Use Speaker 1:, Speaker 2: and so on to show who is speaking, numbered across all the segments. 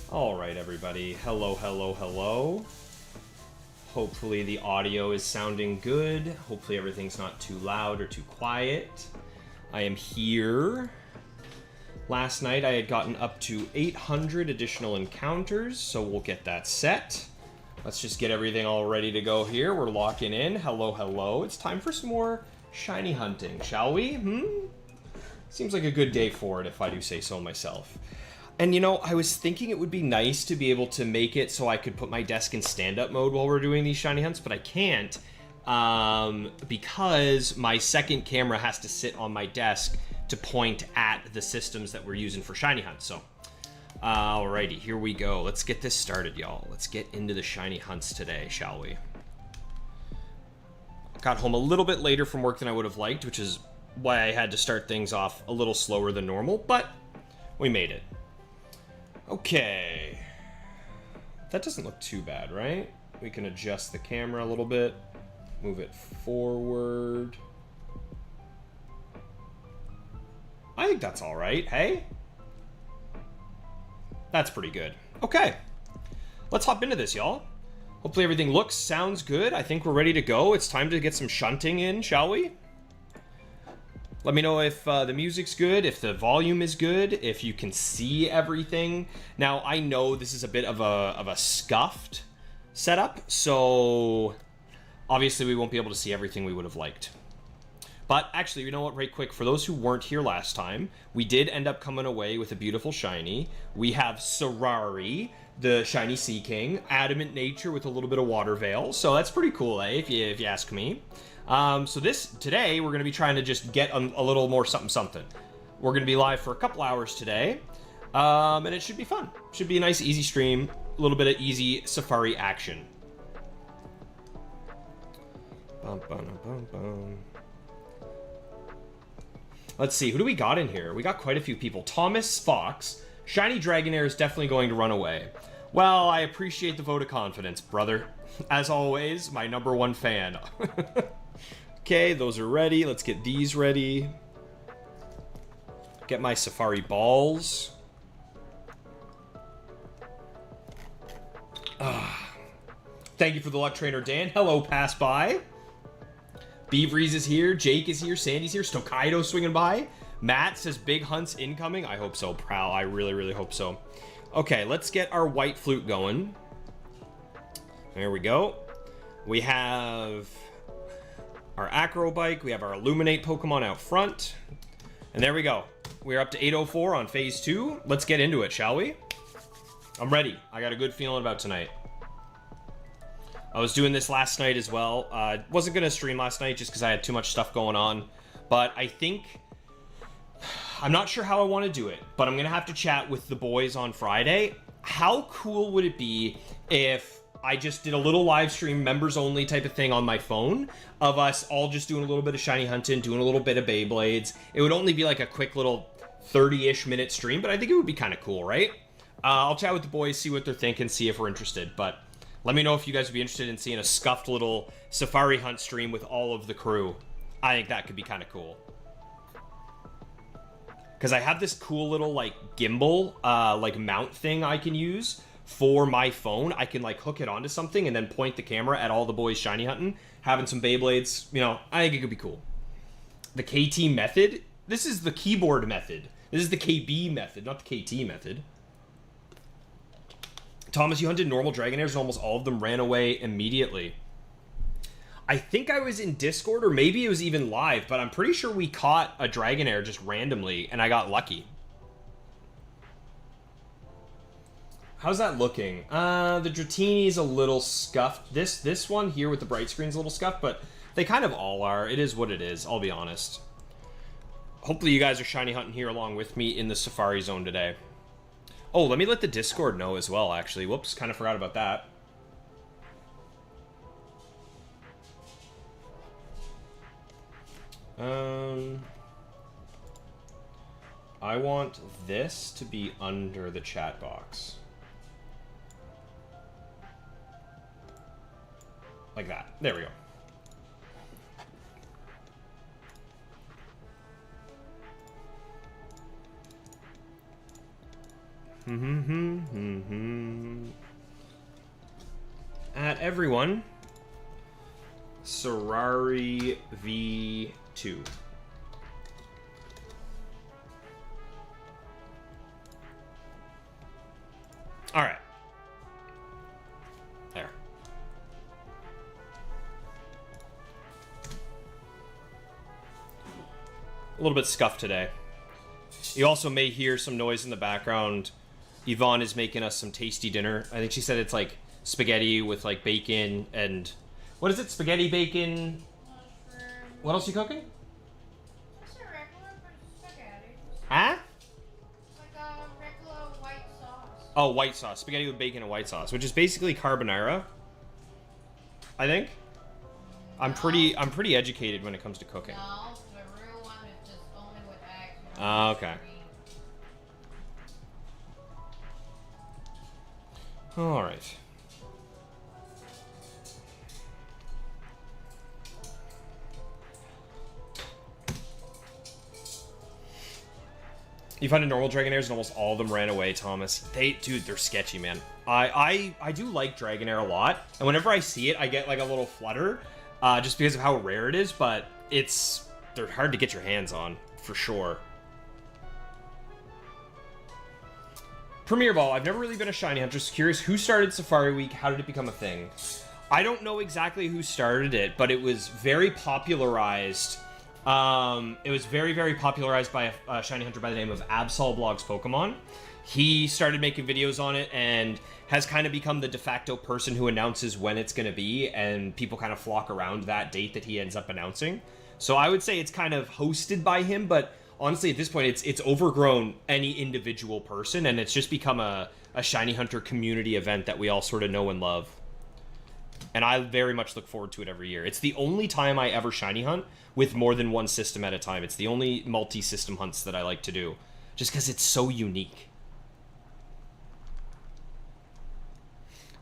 Speaker 1: Alright, everybody. Hello, hello, hello. Hopefully the audio is sounding good. Hopefully everything's not too loud or too quiet. I am here. Last night I had gotten up to 800 additional encounters, so we'll get that set. Let's just get everything all ready to go here. We're locking in. Hello, hello. It's time for some more shiny hunting, shall we? Seems like a good day for it, if I do say so myself. And you know, I was thinking it would be nice to be able to make it so I could put my desk in stand-up mode while we're doing these shiny hunts, but I can't because my second camera has to sit on my desk to point at the systems that we're using for shiny hunts. So, alrighty, here we go. Let's get this started, y'all. Let's get into the shiny hunts today, shall we? Got home a little bit later from work than I would have liked, which is why I had to start things off a little slower than normal, but we made it. Okay. That doesn't look too bad, right? We can adjust the camera a little bit, move it forward. I think that's all right, hey? That's pretty good. Okay. Let's hop into this, y'all. Hopefully everything looks, sounds good. I think we're ready to go. It's time to get some shunting in, shall we? Let me know if the music's good, if the volume is good, if you can see everything. Now, I know this is a bit of a scuffed setup, so obviously we won't be able to see everything we would have liked. But actually, you know what, right quick, for those who weren't here last time, we did end up coming away with a beautiful shiny. We have Serrari, the shiny Sea King, Adamant Nature with a little bit of Water Veil, so that's pretty cool, eh, if you ask me. So today, we're going to be trying to just get a little more something. We're going to be live for a couple hours today, and it should be fun. Should be a nice, easy stream, a little bit of easy Safari action. Bum, bum, bum, bum. Let's see, who do we got in here? We got quite a few people. Thomas Fox, Shiny Dragonair is definitely going to run away. Well, I appreciate the vote of confidence, brother. As always, my #1 fan. Okay, those are ready. Let's get these ready. Get my Safari balls. Thank you for the luck trainer, Dan. Hello, pass by. Beavries is here. Jake is here. Sandy's here. Stokaido swinging by. Matt says big hunts incoming. I hope so, Prowl. I really, really hope so. Okay, let's get our white flute going. There we go. We have our Acro Bike. We have our Illuminate Pokemon out front. And there we go. We're up to 804 on Phase 2. Let's get into it, shall we? I'm ready. I got a good feeling about tonight. I was doing this last night as well. Wasn't going to stream last night just because I had too much stuff going on. But I think... I'm not sure how I want to do it, but I'm going to have to chat with the boys on Friday. How cool would it be if I just did a little live stream, members only type of thing on my phone of us all just doing a little bit of shiny hunting, doing a little bit of Beyblades. It would only be like a quick little 30-ish minute stream, but I think it would be kind of cool, right? I'll chat with the boys, see what they're thinking, see if we're interested, but let me know if you guys would be interested in seeing a scuffed little Safari Hunt stream with all of the crew. I think that could be kind of cool. Because I have this cool little, like, gimbal, like, mount thing I can use for my phone. I can, like, hook it onto something and then point the camera at all the boys shiny hunting, having some Beyblades. You know, I think it could be cool. The KT method? This is the keyboard method. This is the KB method, not the KT method. Thomas, you hunted normal Dragonairs and almost all of them ran away immediately. I think I was in Discord, or maybe it was even live, but I'm pretty sure we caught a Dragonair just randomly, and I got lucky. How's that looking? The Dratini's a little scuffed. This one here with the bright screen's a little scuffed, but they kind of all are. It is what it is, I'll be honest. Hopefully you guys are shiny hunting here along with me in the Safari Zone today. Oh, let me let the Discord know as well, actually. Whoops, kind of forgot about that. I want this to be under the chat box. Like that. There we go. At everyone, Serari V2. All right. There. A little bit scuffed today. You also may hear some noise in the background. Yvonne is making us some tasty dinner. I think she said it's like spaghetti with like bacon and... What is it? Spaghetti, bacon... Mushroom. What else are you cooking?
Speaker 2: Just a regular spaghetti.
Speaker 1: Huh?
Speaker 2: Like a regular white sauce.
Speaker 1: Oh, white sauce. Spaghetti with bacon and white sauce, which is basically carbonara. I think. No. I'm pretty educated when it comes to cooking.
Speaker 2: No, the real one is just only with eggs.
Speaker 1: Oh, okay. All right. You find a normal Dragonairs and almost all of them ran away, Thomas. Dude, they're sketchy, man. I do like Dragonair a lot, and whenever I see it, I get like a little flutter, just because of how rare it is. But they're hard to get your hands on for sure. Premier Ball. I've never really been a shiny hunter. So curious, who started Safari Week? How did it become a thing? I don't know exactly who started it, but it was very popularized. It was very, very popularized by a shiny hunter by the name of AbsolBlogs Pokemon. He started making videos on it and has kind of become the de facto person who announces when it's going to be, and people kind of flock around that date that he ends up announcing. So I would say it's kind of hosted by him, but honestly, at this point, it's overgrown any individual person, and it's just become a shiny hunter community event that we all sort of know and love. And I very much look forward to it every year. It's the only time I ever shiny hunt with more than one system at a time. It's the only multi-system hunts that I like to do, just because it's so unique.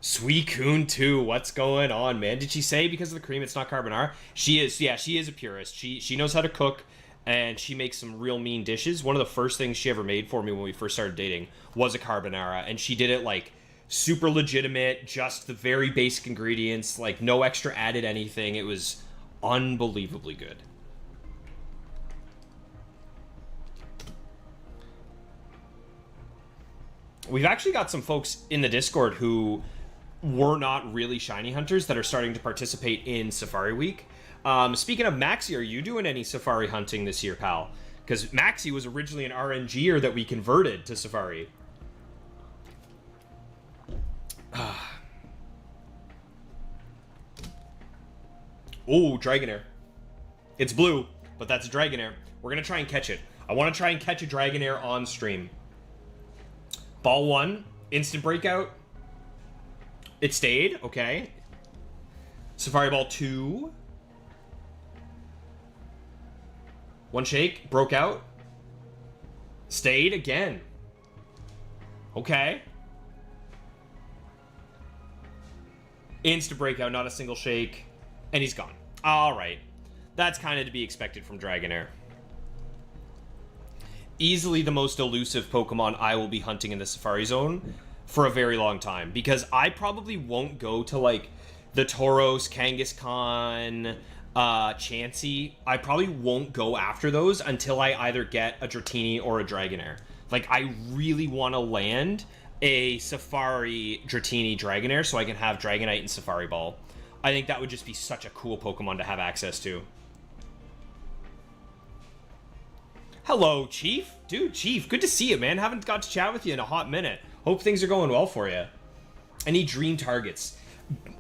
Speaker 1: Suicune 2, what's going on, man? Did she say because of the cream it's not carbonara? She is, yeah, she is a purist. She knows how to cook, and she makes some real mean dishes. One of the first things she ever made for me when we first started dating was a carbonara, and she did it like super legitimate, just the very basic ingredients, like no extra added anything. It was unbelievably good. We've actually got some folks in the Discord who were not really shiny hunters that are starting to participate in Safari Week. Speaking of Maxi, are you doing any Safari hunting this year, pal? Because Maxi was originally an RNGer that we converted to Safari. Oh, Dragonair. It's blue, but that's a Dragonair. We're going to try and catch it. I want to try and catch a Dragonair on stream. Ball 1, instant breakout. It stayed, okay. Safari Ball 2. One shake, broke out. Stayed again. Okay. Instant breakout, not a single shake. And he's gone. Alright. That's kind of to be expected from Dragonair. Easily the most elusive Pokemon I will be hunting in the Safari Zone for a very long time. Because I probably won't go to, like, the Tauros, Kangaskhan, Chansey. I probably won't go after those until I either get a Dratini or a Dragonair. Like, I really want to land a Safari Dratini Dragonair so I can have Dragonite and Safari Ball. I think that would just be such a cool Pokemon to have access to. Hello, Chief. Dude, Chief, good to see you, man. Haven't got to chat with you in a hot minute. Hope things are going well for you. Any dream targets?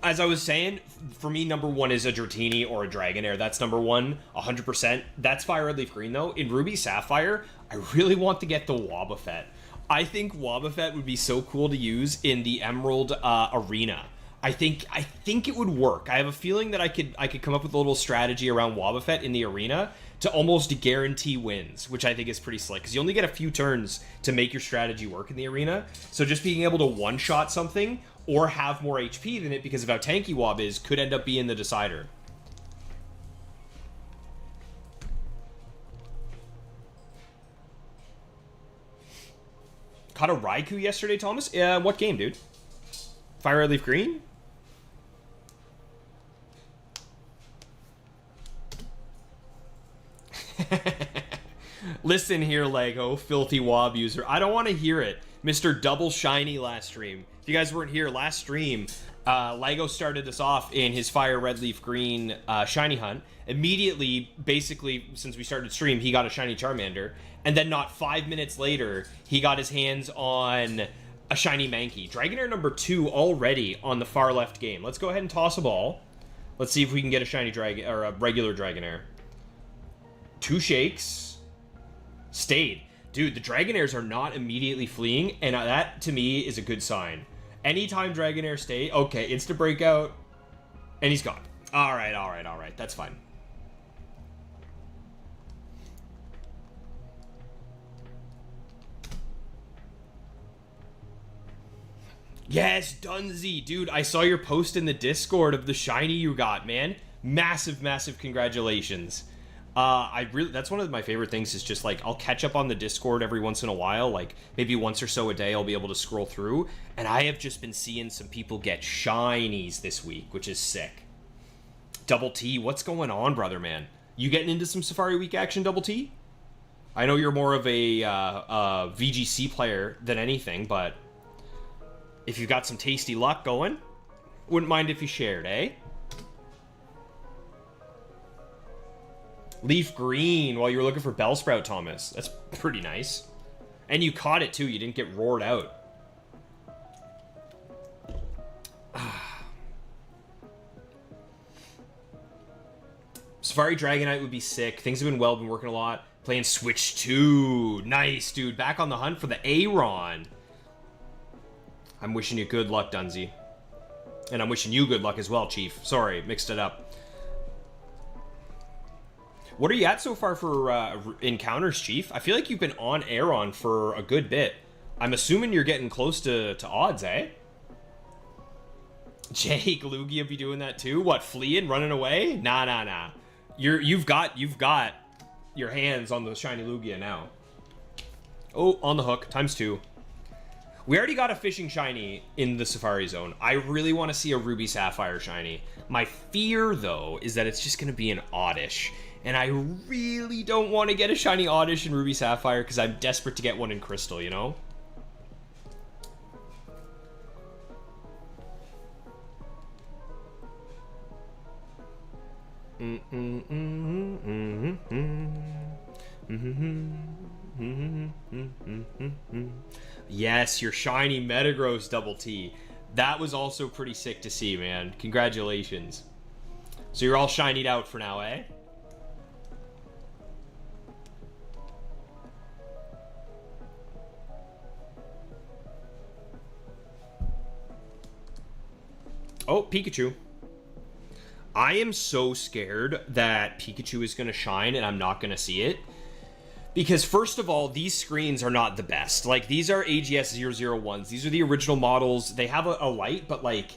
Speaker 1: As I was saying, for me, number one is a Dratini or a Dragonair. That's number one, 100%. That's Fire Red Leaf Green, though. In Ruby Sapphire, I really want to get the Wobbuffet. I think Wobbuffet would be so cool to use in the Emerald Arena. I think it would work. I have a feeling that I could come up with a little strategy around Wobbuffet in the arena to almost guarantee wins, which I think is pretty slick, because you only get a few turns to make your strategy work in the arena. So just being able to one-shot something or have more HP than it because of how tanky Wob is could end up being the decider. Caught a Raikou yesterday, Thomas? What game, dude? Fire Red Leaf Green? Listen here, Lego, filthy wob user. I don't want to hear it. Mr. Double Shiny last stream. If you guys weren't here last stream, Lego started us off in his Fire Red Leaf Green shiny hunt. Immediately, basically, since we started stream, he got a shiny Charmander. And then not 5 minutes later, he got his hands on a shiny Mankey. Dragonair number 2 already on the far left game. Let's go ahead and toss a ball. Let's see if we can get a shiny Dragon or a regular Dragonair. 2 shakes. Stayed. Dude, the Dragonairs are not immediately fleeing, and that, to me, is a good sign. Anytime Dragonair stay, okay, insta breakout, and he's gone. Alright, that's fine. Yes, Dunzy, dude, I saw your post in the Discord of the shiny you got, man. Massive, massive congratulations. That's one of my favorite things is just like, I'll catch up on the Discord every once in a while, like maybe once or so a day I'll be able to scroll through, and I have just been seeing some people get shinies this week, which is sick. Double T, what's going on, brother, man? You getting into some Safari Week action, Double T? I know you're more of a VGC player than anything, but if you've got some tasty luck going, wouldn't mind if you shared, eh? Leaf Green while you were looking for Bellsprout, Thomas. That's pretty nice. And you caught it, too. You didn't get roared out. Safari Dragonite would be sick. Things have been well. Been working a lot. Playing Switch 2. Nice, dude. Back on the hunt for the Aron. I'm wishing you good luck, Dunzy. And I'm wishing you good luck as well, Chief. Sorry, mixed it up. What are you at so far for encounters, Chief? I feel like you've been on Aron for a good bit. I'm assuming you're getting close to odds, eh? Jake, Lugia be doing that too? What, fleeing, running away? Nah. You've got your hands on the shiny Lugia now. Oh, on the hook, ×2. We already got a fishing shiny in the Safari Zone. I really want to see a Ruby Sapphire shiny. My fear, though, is that it's just going to be an Oddish. And I really don't want to get a shiny Oddish in Ruby Sapphire because I'm desperate to get one in Crystal, you know? Yes, your shiny Metagross, Double T. That was also pretty sick to see, man. Congratulations. So you're all shinied out for now, eh? Oh, Pikachu. I am so scared that Pikachu is going to shine and I'm not going to see it. Because first of all, these screens are not the best. Like, these are AGS 001s. These are the original models. They have a light, but like,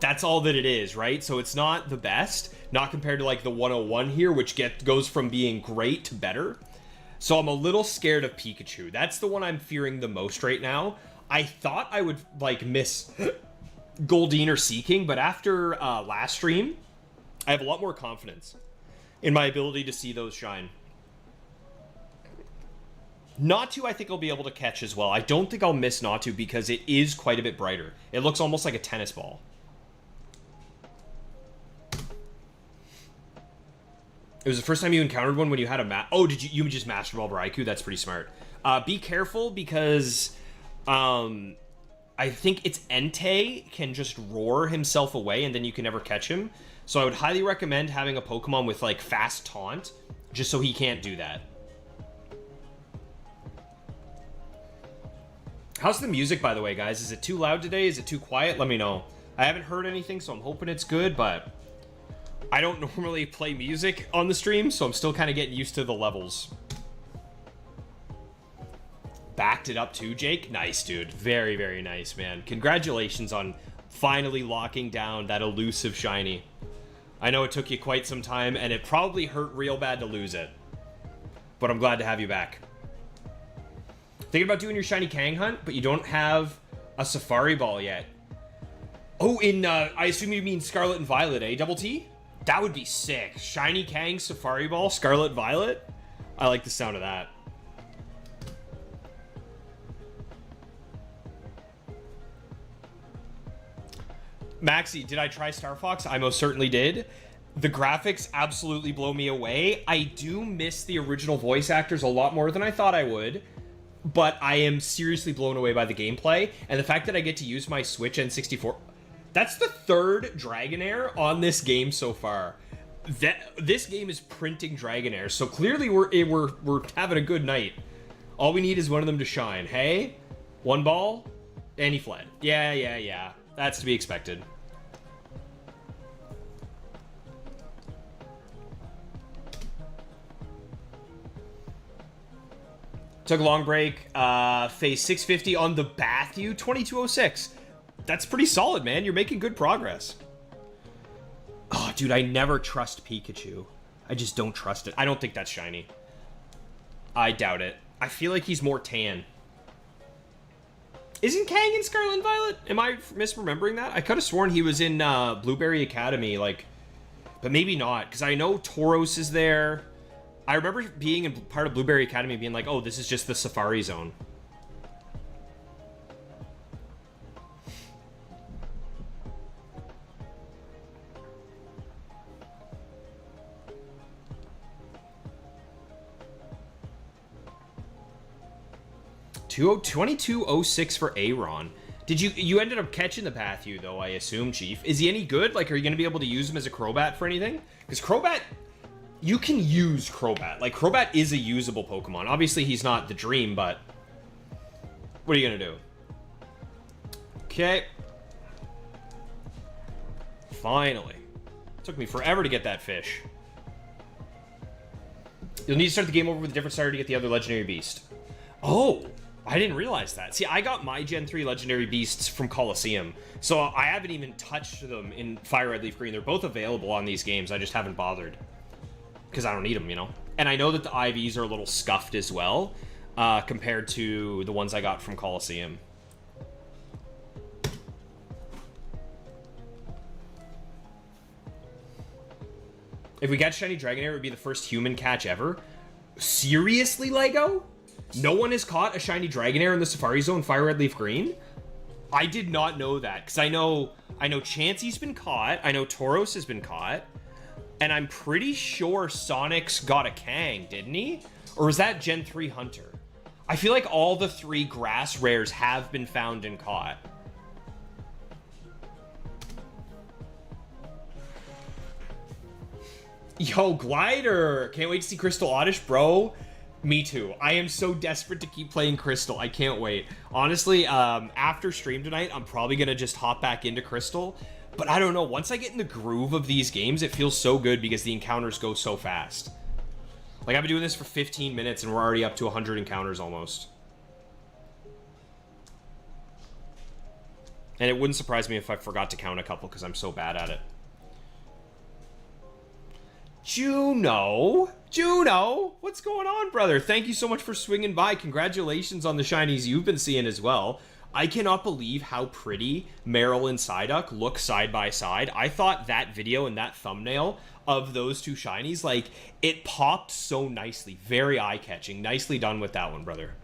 Speaker 1: that's all that it is, right? So it's not the best. Not compared to like the 101 here, which goes from being great to better. So I'm a little scared of Pikachu. That's the one I'm fearing the most right now. I thought I would like miss Goldeen or Seeking, but after last stream, I have a lot more confidence in my ability to see those shine. Natu, I think I'll be able to catch as well. I don't think I'll miss Natu because it is quite a bit brighter. It looks almost like a tennis ball. It was the first time you encountered one when you had a Oh, did you just Master Ball Raikou? That's pretty smart. Be careful because I think it's Entei can just roar himself away and then you can never catch him. So I would highly recommend having a Pokemon with like fast taunt just so he can't do that. How's the music, by the way, guys? Is it too loud today? Is it too quiet? Let me know. I haven't heard anything, so I'm hoping it's good, but I don't normally play music on the stream, so I'm still kind of getting used to the levels. Backed it up too, Jake? Nice, dude. Very, very nice, man. Congratulations on finally locking down that elusive shiny. I know it took you quite some time, and it probably hurt real bad to lose it. But I'm glad to have you back. Thinking about doing your shiny Kang hunt, but you don't have a Safari Ball yet. Oh, I assume you mean Scarlet and Violet, eh, Double T? That would be sick. Shiny Kang Safari Ball, Scarlet Violet. I like the sound of that. Maxi, did I try Star Fox? I most certainly did. The graphics absolutely blow me away. I do miss the original voice actors a lot more than I thought I would, but I am seriously blown away by the gameplay, and the fact that I get to use my Switch N64... That's the third Dragonair on this game so far. This game is printing Dragonair, so clearly we're having a good night. All we need is one of them to shine. Hey, one ball, and he fled. Yeah. That's to be expected. Took a long break. Phase 650 on the Bathu, 2206. That's pretty solid, man. You're making good progress. Oh, dude, I never trust Pikachu. I just don't trust it. I don't think that's shiny. I doubt it. I feel like he's more tan. Isn't Kang in Scarlet and Violet? Am I misremembering that? I could have sworn he was in Blueberry Academy, like, but maybe not, because I know Tauros is there. I remember being in part of Blueberry Academy being like, oh, this is just the Safari Zone. 2206 for Aaron. Did you ended up catching the Pathu though, I assume, Chief? Is he any good? Like, are you going to be able to use him as a Crobat for anything? Because Crobat, you can use Crobat. Like, Crobat is a usable Pokemon. Obviously, he's not the dream, but what are you going to do? Okay. Finally. Took me forever to get that fish. You'll need to start the game over with a different starter to get the other Legendary Beast. Oh, I didn't realize that. See, I got my Gen 3 Legendary Beasts from Coliseum, so I haven't even touched them in Fire Red, Leaf Green. They're both available on these games. I just haven't bothered because I don't need them, you know? And I know that the IVs are a little scuffed as well compared to the ones I got from Coliseum. If we catch Shiny Dragonair, it would be the first human catch ever. Seriously, Lego? No one has caught a Shiny Dragonair in the Safari Zone Fire Red Leaf Green? I did not know that, because I know Chansey's been caught, I know Tauros has been caught, and I'm pretty sure Sonic's got a Kang, didn't he? Or was that Gen 3 Hunter? I feel like all the 3 grass rares have been found and caught. Yo, Glider! Can't wait to see Crystal Oddish, bro. Me too. I am so desperate to keep playing Crystal. I can't wait. Honestly, after stream tonight, I'm probably going to just hop back into Crystal. But I don't know. Once I get in the groove of these games, it feels so good because the encounters go so fast. Like, I've been doing this for 15 minutes and we're already up to 100 encounters almost. And it wouldn't surprise me if I forgot to count a couple because I'm so bad at it. Juno, what's going on, brother? Thank you so much for swinging by. Congratulations on the shinies you've been seeing as well. I cannot believe how pretty Meryl and Psyduck look side by side. I thought that video and that thumbnail of those two shinies, like, it popped so nicely. Very eye-catching. Nicely done with that one, brother.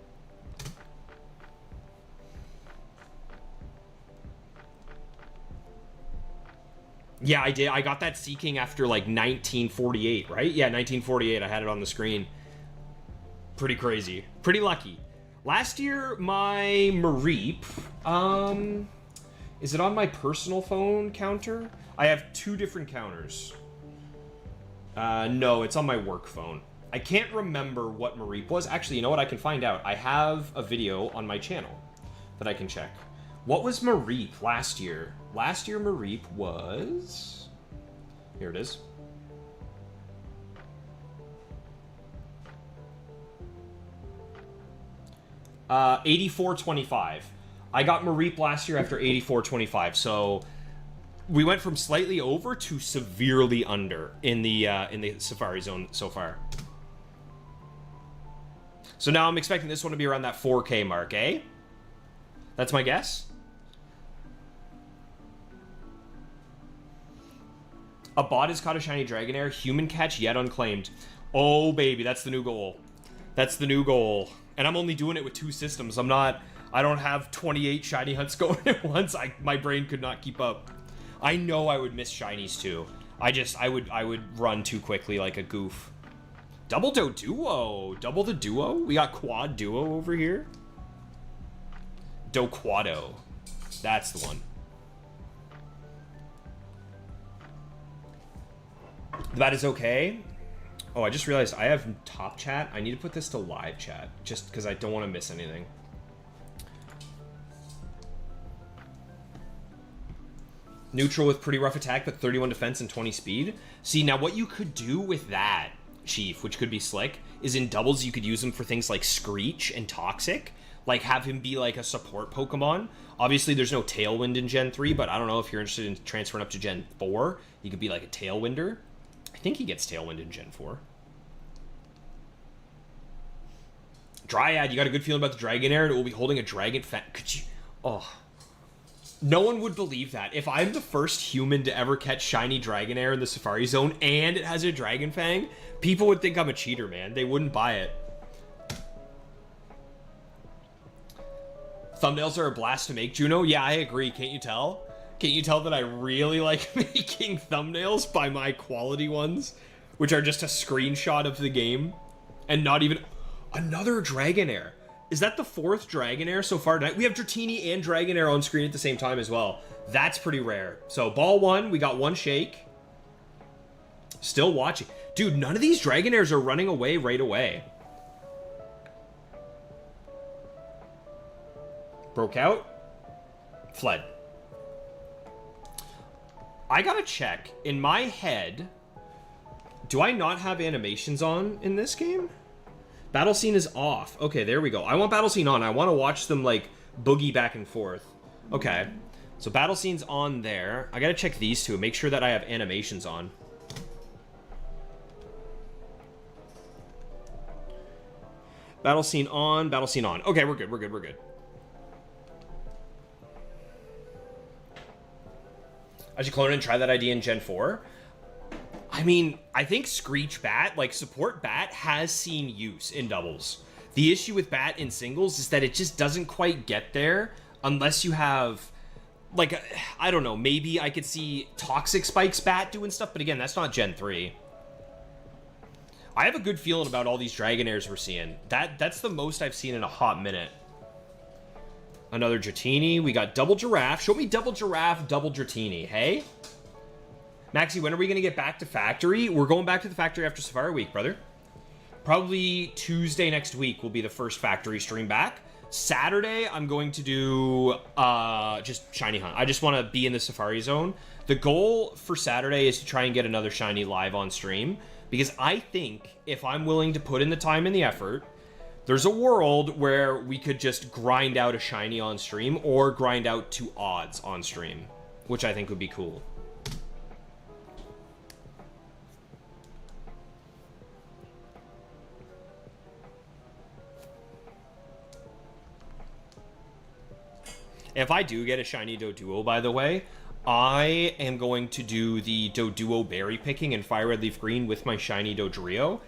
Speaker 1: Yeah, I did. I got that Seeking after, like, 1948, right? Yeah, 1948. I had it on the screen. Pretty crazy. Pretty lucky. Last year, my Mareep, is it on my personal phone counter? I have 2 different counters. No, it's on my work phone. I can't remember what Mareep was. Actually, you know what? I can find out. I have a video on my channel that I can check. What was Mareep last year? Last year, Mareep was... Here it is. $84.25. I got Mareep last year after $84.25. So we went from slightly over to severely under in the Safari Zone so far. So now I'm expecting this one to be around that 4K mark, eh? That's my guess. A bot has caught a shiny Dragonair. Human catch yet unclaimed. Oh, baby, that's the new goal. That's the new goal. And I'm only doing it with 2 systems. I don't have 28 shiny hunts going at once. My brain could not keep up. I know I would miss shinies too. I would run too quickly like a goof. Double duo. Double the duo? We got quad duo over here. Quado. That's the one. That is okay. Oh, I just realized I have top chat. I need to put this to live chat just because I don't want to miss anything. Neutral with pretty rough attack, but 31 defense and 20 speed. See, now what you could do with that, Chief, which could be slick, is in doubles you could use him for things like Screech and Toxic. Like, have him be like a support Pokemon. Obviously, there's no Tailwind in Gen 3, but I don't know if you're interested in transferring up to Gen 4. He could be like a Tailwinder. I think he gets Tailwind in Gen 4. Dryad, you got a good feeling about the Dragonair, and it will be holding a Dragon Could you... Oh... No one would believe that. If I'm the first human to ever catch shiny Dragonair in the Safari Zone and it has a Dragon Fang, people would think I'm a cheater, man. They wouldn't buy it. Thumbnails are a blast to make, Juno. Yeah, I agree. Can't you tell? Can't you tell that I really like making thumbnails by my quality ones, which are just a screenshot of the game and not even... Another Dragonair. Is that the 4th Dragonair so far tonight? We have Dratini and Dragonair on screen at the same time as well. That's pretty rare. So, ball 1, we got 1 shake. Still watching. Dude, none of these Dragonairs are running away right away. Broke out. Fled. I gotta check. In my head, do I not have animations on in this game? Battle scene is off. Okay, there we go. I want battle scene on. I want to watch them, like, boogie back and forth. Okay. So battle scene's on there. I gotta check these two. Make sure that I have animations on. Battle scene on. Battle scene on. Okay, we're good. We're good. We're good. I should clone it and try that idea in Gen 4. I mean, I think Screech Bat, like support Bat, has seen use in doubles. The issue with Bat in singles is that it just doesn't quite get there unless you have, like, I don't know, maybe I could see Toxic Spike's Bat doing stuff, but again, that's not Gen 3. I have a good feeling about all these Dragonairs we're seeing. That's the most I've seen in a hot minute. Another Dratini. We got double Giraffe. Show me double Giraffe, double Dratini, hey? Maxie, when are we going to get back to Factory? We're going back to the Factory after Safari Week, brother. Probably Tuesday next week will be the first Factory stream back. Saturday, I'm going to do just Shiny Hunt. I just want to be in the Safari Zone. The goal for Saturday is to try and get another Shiny live on stream. Because I think if I'm willing to put in the time and the effort, there's a world where we could just grind out a Shiny on stream or grind out 2 odds on stream. Which I think would be cool. If I do get a shiny Doduo, by the way, I am going to do the Doduo berry picking in Fire Red Leaf Green with my shiny Dodrio,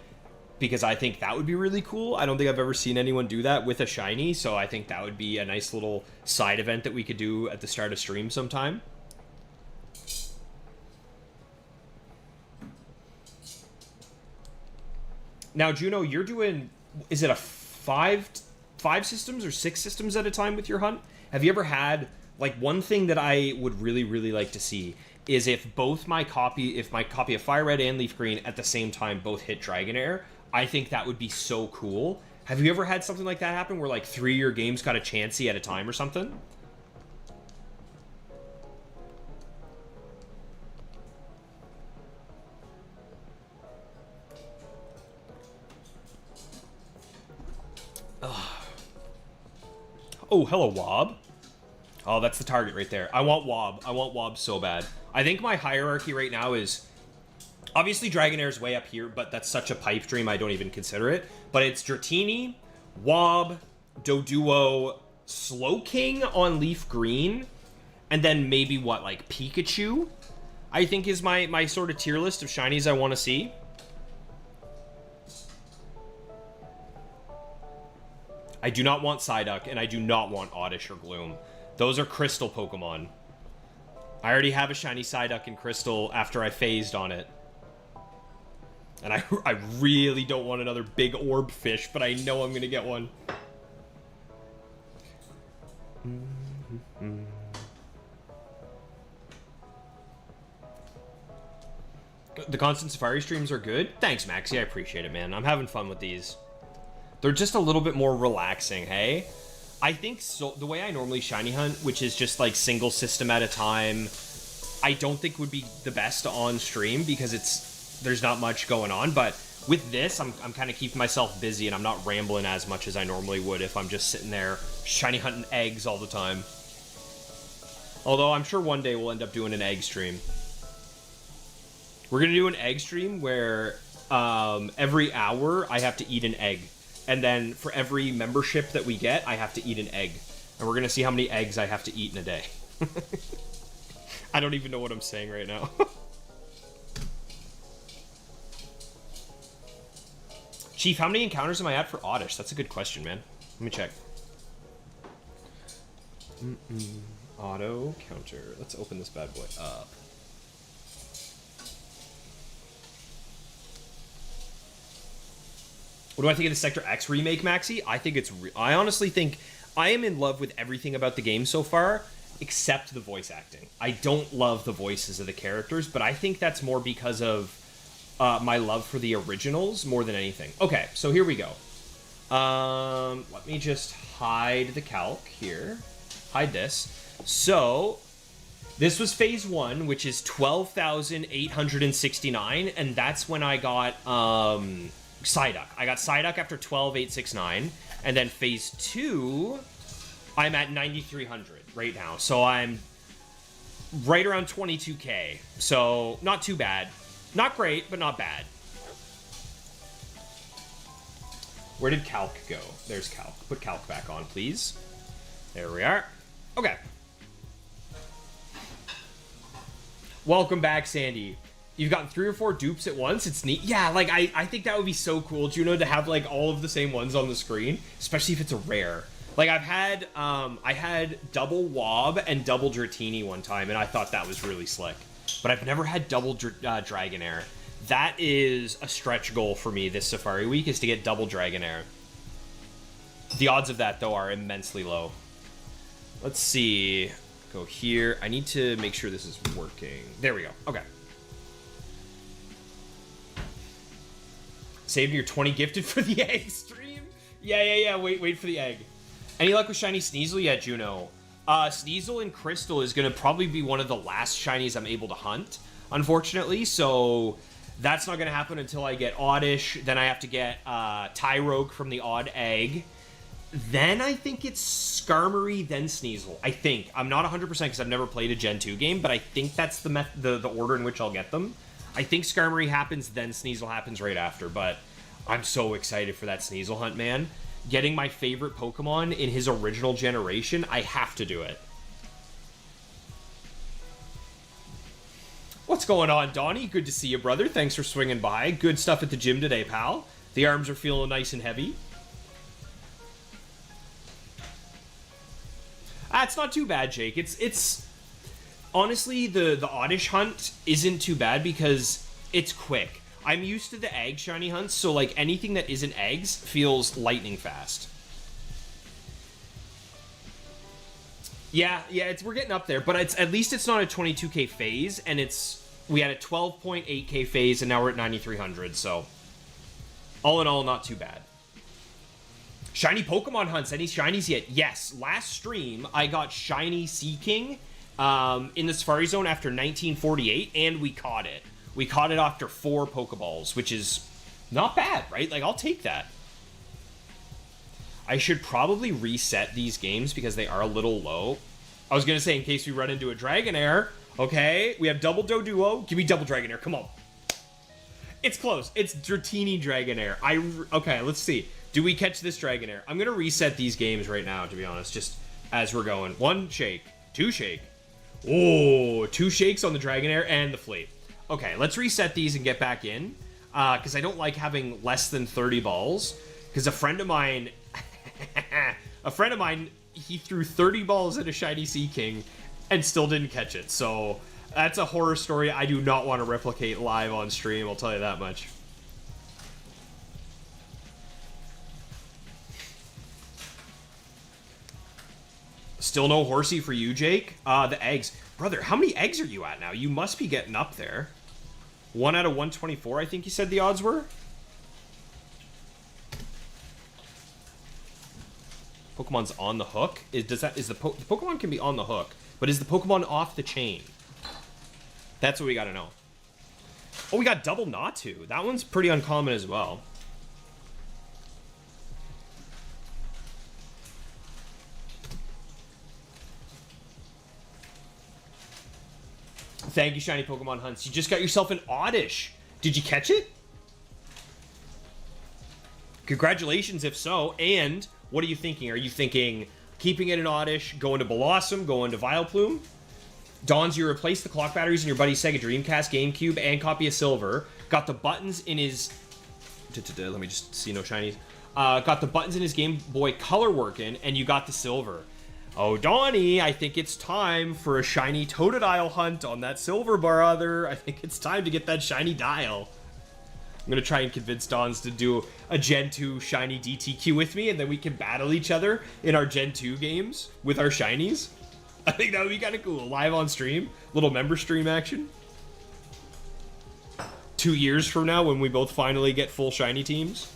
Speaker 1: because I think that would be really cool. I don't think I've ever seen anyone do that with a shiny, so I think that would be a nice little side event that we could do at the start of stream sometime. Now, Juno, you're doing, is it a five systems or 6 systems at a time with your hunt? Have you ever had, like, one thing that I would really, really like to see is if my copy of Fire Red and Leaf Green at the same time both hit Dragonair, I think that would be so cool. Have you ever had something like that happen where, like, 3 of your games got a Chansey at a time or something? Ugh. Oh, hello, Wob. Oh, that's the target right there. I want Wob. I want Wob so bad. I think my hierarchy right now is... Obviously, Dragonair's way up here, but that's such a pipe dream I don't even consider it. But it's Dratini, Wob, Doduo, Slowking on Leaf Green, and then maybe what, like Pikachu, I think is my sort of tier list of shinies I want to see. I do not want Psyduck, and I do not want Oddish or Gloom. Those are Crystal Pokemon. I already have a shiny Psyduck in Crystal after I phased on it. And I really don't want another big orb fish, but I know I'm going to get one. The constant Safari streams are good. Thanks, Maxie. I appreciate it, man. I'm having fun with these. They're just a little bit more relaxing, hey? I think so. The way I normally shiny hunt, which is just like single system at a time, I don't think would be the best on stream because there's not much going on. But with this, I'm kind of keeping myself busy and I'm not rambling as much as I normally would if I'm just sitting there shiny hunting eggs all the time. Although I'm sure one day we'll end up doing an egg stream. We're gonna do an egg stream where every hour I have to eat an egg. And then for every membership that we get, I have to eat an egg. And we're going to see how many eggs I have to eat in a day. I don't even know what I'm saying right now. Chief, how many encounters am I at for Oddish? That's a good question, man. Let me check. Auto counter. Let's open this bad boy up. What do I think of the Sector X remake, Maxie? I think it's... I honestly think I am in love with everything about the game so far, except the voice acting. I don't love the voices of the characters, but I think that's more because of my love for the originals more than anything. Okay, so here we go. Let me just hide the calc here. Hide this. So, this was Phase 1, which is 12,869, and that's when I got... Psyduck. I got Psyduck after 12,869, and then Phase 2, I'm at 9,300 right now. So I'm right around 22k. So not too bad. Not great, but not bad. Where did Calc go? There's Calc. Put Calc back on, please. There we are. Okay. Welcome back, Sandy. You've gotten 3 or 4 dupes at once. It's neat. Yeah, like, I think that would be so cool, Juno, to have, like, all of the same ones on the screen, especially if it's a rare. Like, I had double Wob and double Dratini one time, and I thought that was really slick. But I've never had double Dragonair. That is a stretch goal for me this Safari Week, is to get double Dragonair. The odds of that, though, are immensely low. Let's see. Go here. I need to make sure this is working. There we go. Okay. Saving your 20 gifted for the egg stream? Yeah. Wait for the egg. Any luck with shiny Sneasel yet, Juno? Sneasel and Crystal is going to probably be one of the last shinies I'm able to hunt, unfortunately. So that's not going to happen until I get Oddish. Then I have to get Tyrogue from the Odd Egg. Then I think it's Skarmory, then Sneasel. I think. I'm not 100% because I've never played a Gen 2 game, but I think that's the order in which I'll get them. I think Skarmory happens, then Sneasel happens right after, but I'm so excited for that Sneasel hunt, man. Getting my favorite Pokemon in his original generation, I have to do it. What's going on, Donnie? Good to see you, brother. Thanks for swinging by. Good stuff at the gym today, pal. The arms are feeling nice and heavy. It's not too bad, Jake. It's honestly, the Oddish hunt isn't too bad because it's quick. I'm used to the egg shiny hunts, so like anything that isn't eggs feels lightning fast. Yeah, we're getting up there, but at least it's not a 22k phase, and we had a 12.8k phase, and now we're at 9,300. So all in all, not too bad. Shiny Pokemon hunts. Any shinies yet? Yes. Last stream, I got shiny Seaking in the Safari Zone after 1948, and we caught it. We caught it after 4 Pokeballs, which is not bad, right? Like, I'll take that. I should probably reset these games because they are a little low. I was going to say, in case we run into a Dragonair. Okay, we have double Doduo. Give me double Dragonair. Come on. It's close. It's Dratini Dragonair. Okay, let's see. Do we catch this Dragonair? I'm going to reset these games right now, to be honest, just as we're going. 1 shake, 2 shake. Oh, 2 shakes on the Dragonair and the Fleet. Okay, let's reset these and get back in, because I don't like having less than 30 balls, because a friend of mine, he threw 30 balls at a shiny Sea King and still didn't catch it, so that's a horror story I do not want to replicate live on stream, I'll tell you that much. Still no horsey for you, Jake? The eggs. Brother, how many eggs are you at now? You must be getting up there. 1 out of 124, I think you said the odds were? Pokemon's on the hook? The Pokemon can be on the hook, but is the Pokemon off the chain? That's what we gotta know. Oh, we got double Natu. That one's pretty uncommon as well. Thank you, Shiny Pokemon Hunts. You just got yourself an Oddish. Did you catch it? Congratulations, if so. And what are you thinking? Are you thinking keeping it an Oddish, going to Blossom, going to Vileplume? Dons, you replaced the clock batteries in your buddy's Sega Dreamcast, GameCube, and copy of Silver. Got the buttons in his... Let me just see no shinies. Got the buttons in his Game Boy Color working, and you got the Silver. Oh, Donnie, I think it's time for a shiny Totodile hunt on that Silver brother. I think it's time to get that shiny dial. I'm going to try and convince Dons to do a Gen 2 shiny DTQ with me, and then we can battle each other in our Gen 2 games with our shinies. I think that would be kind of cool. Live on stream. Little member stream action. 2 years from now when we both finally get full shiny teams.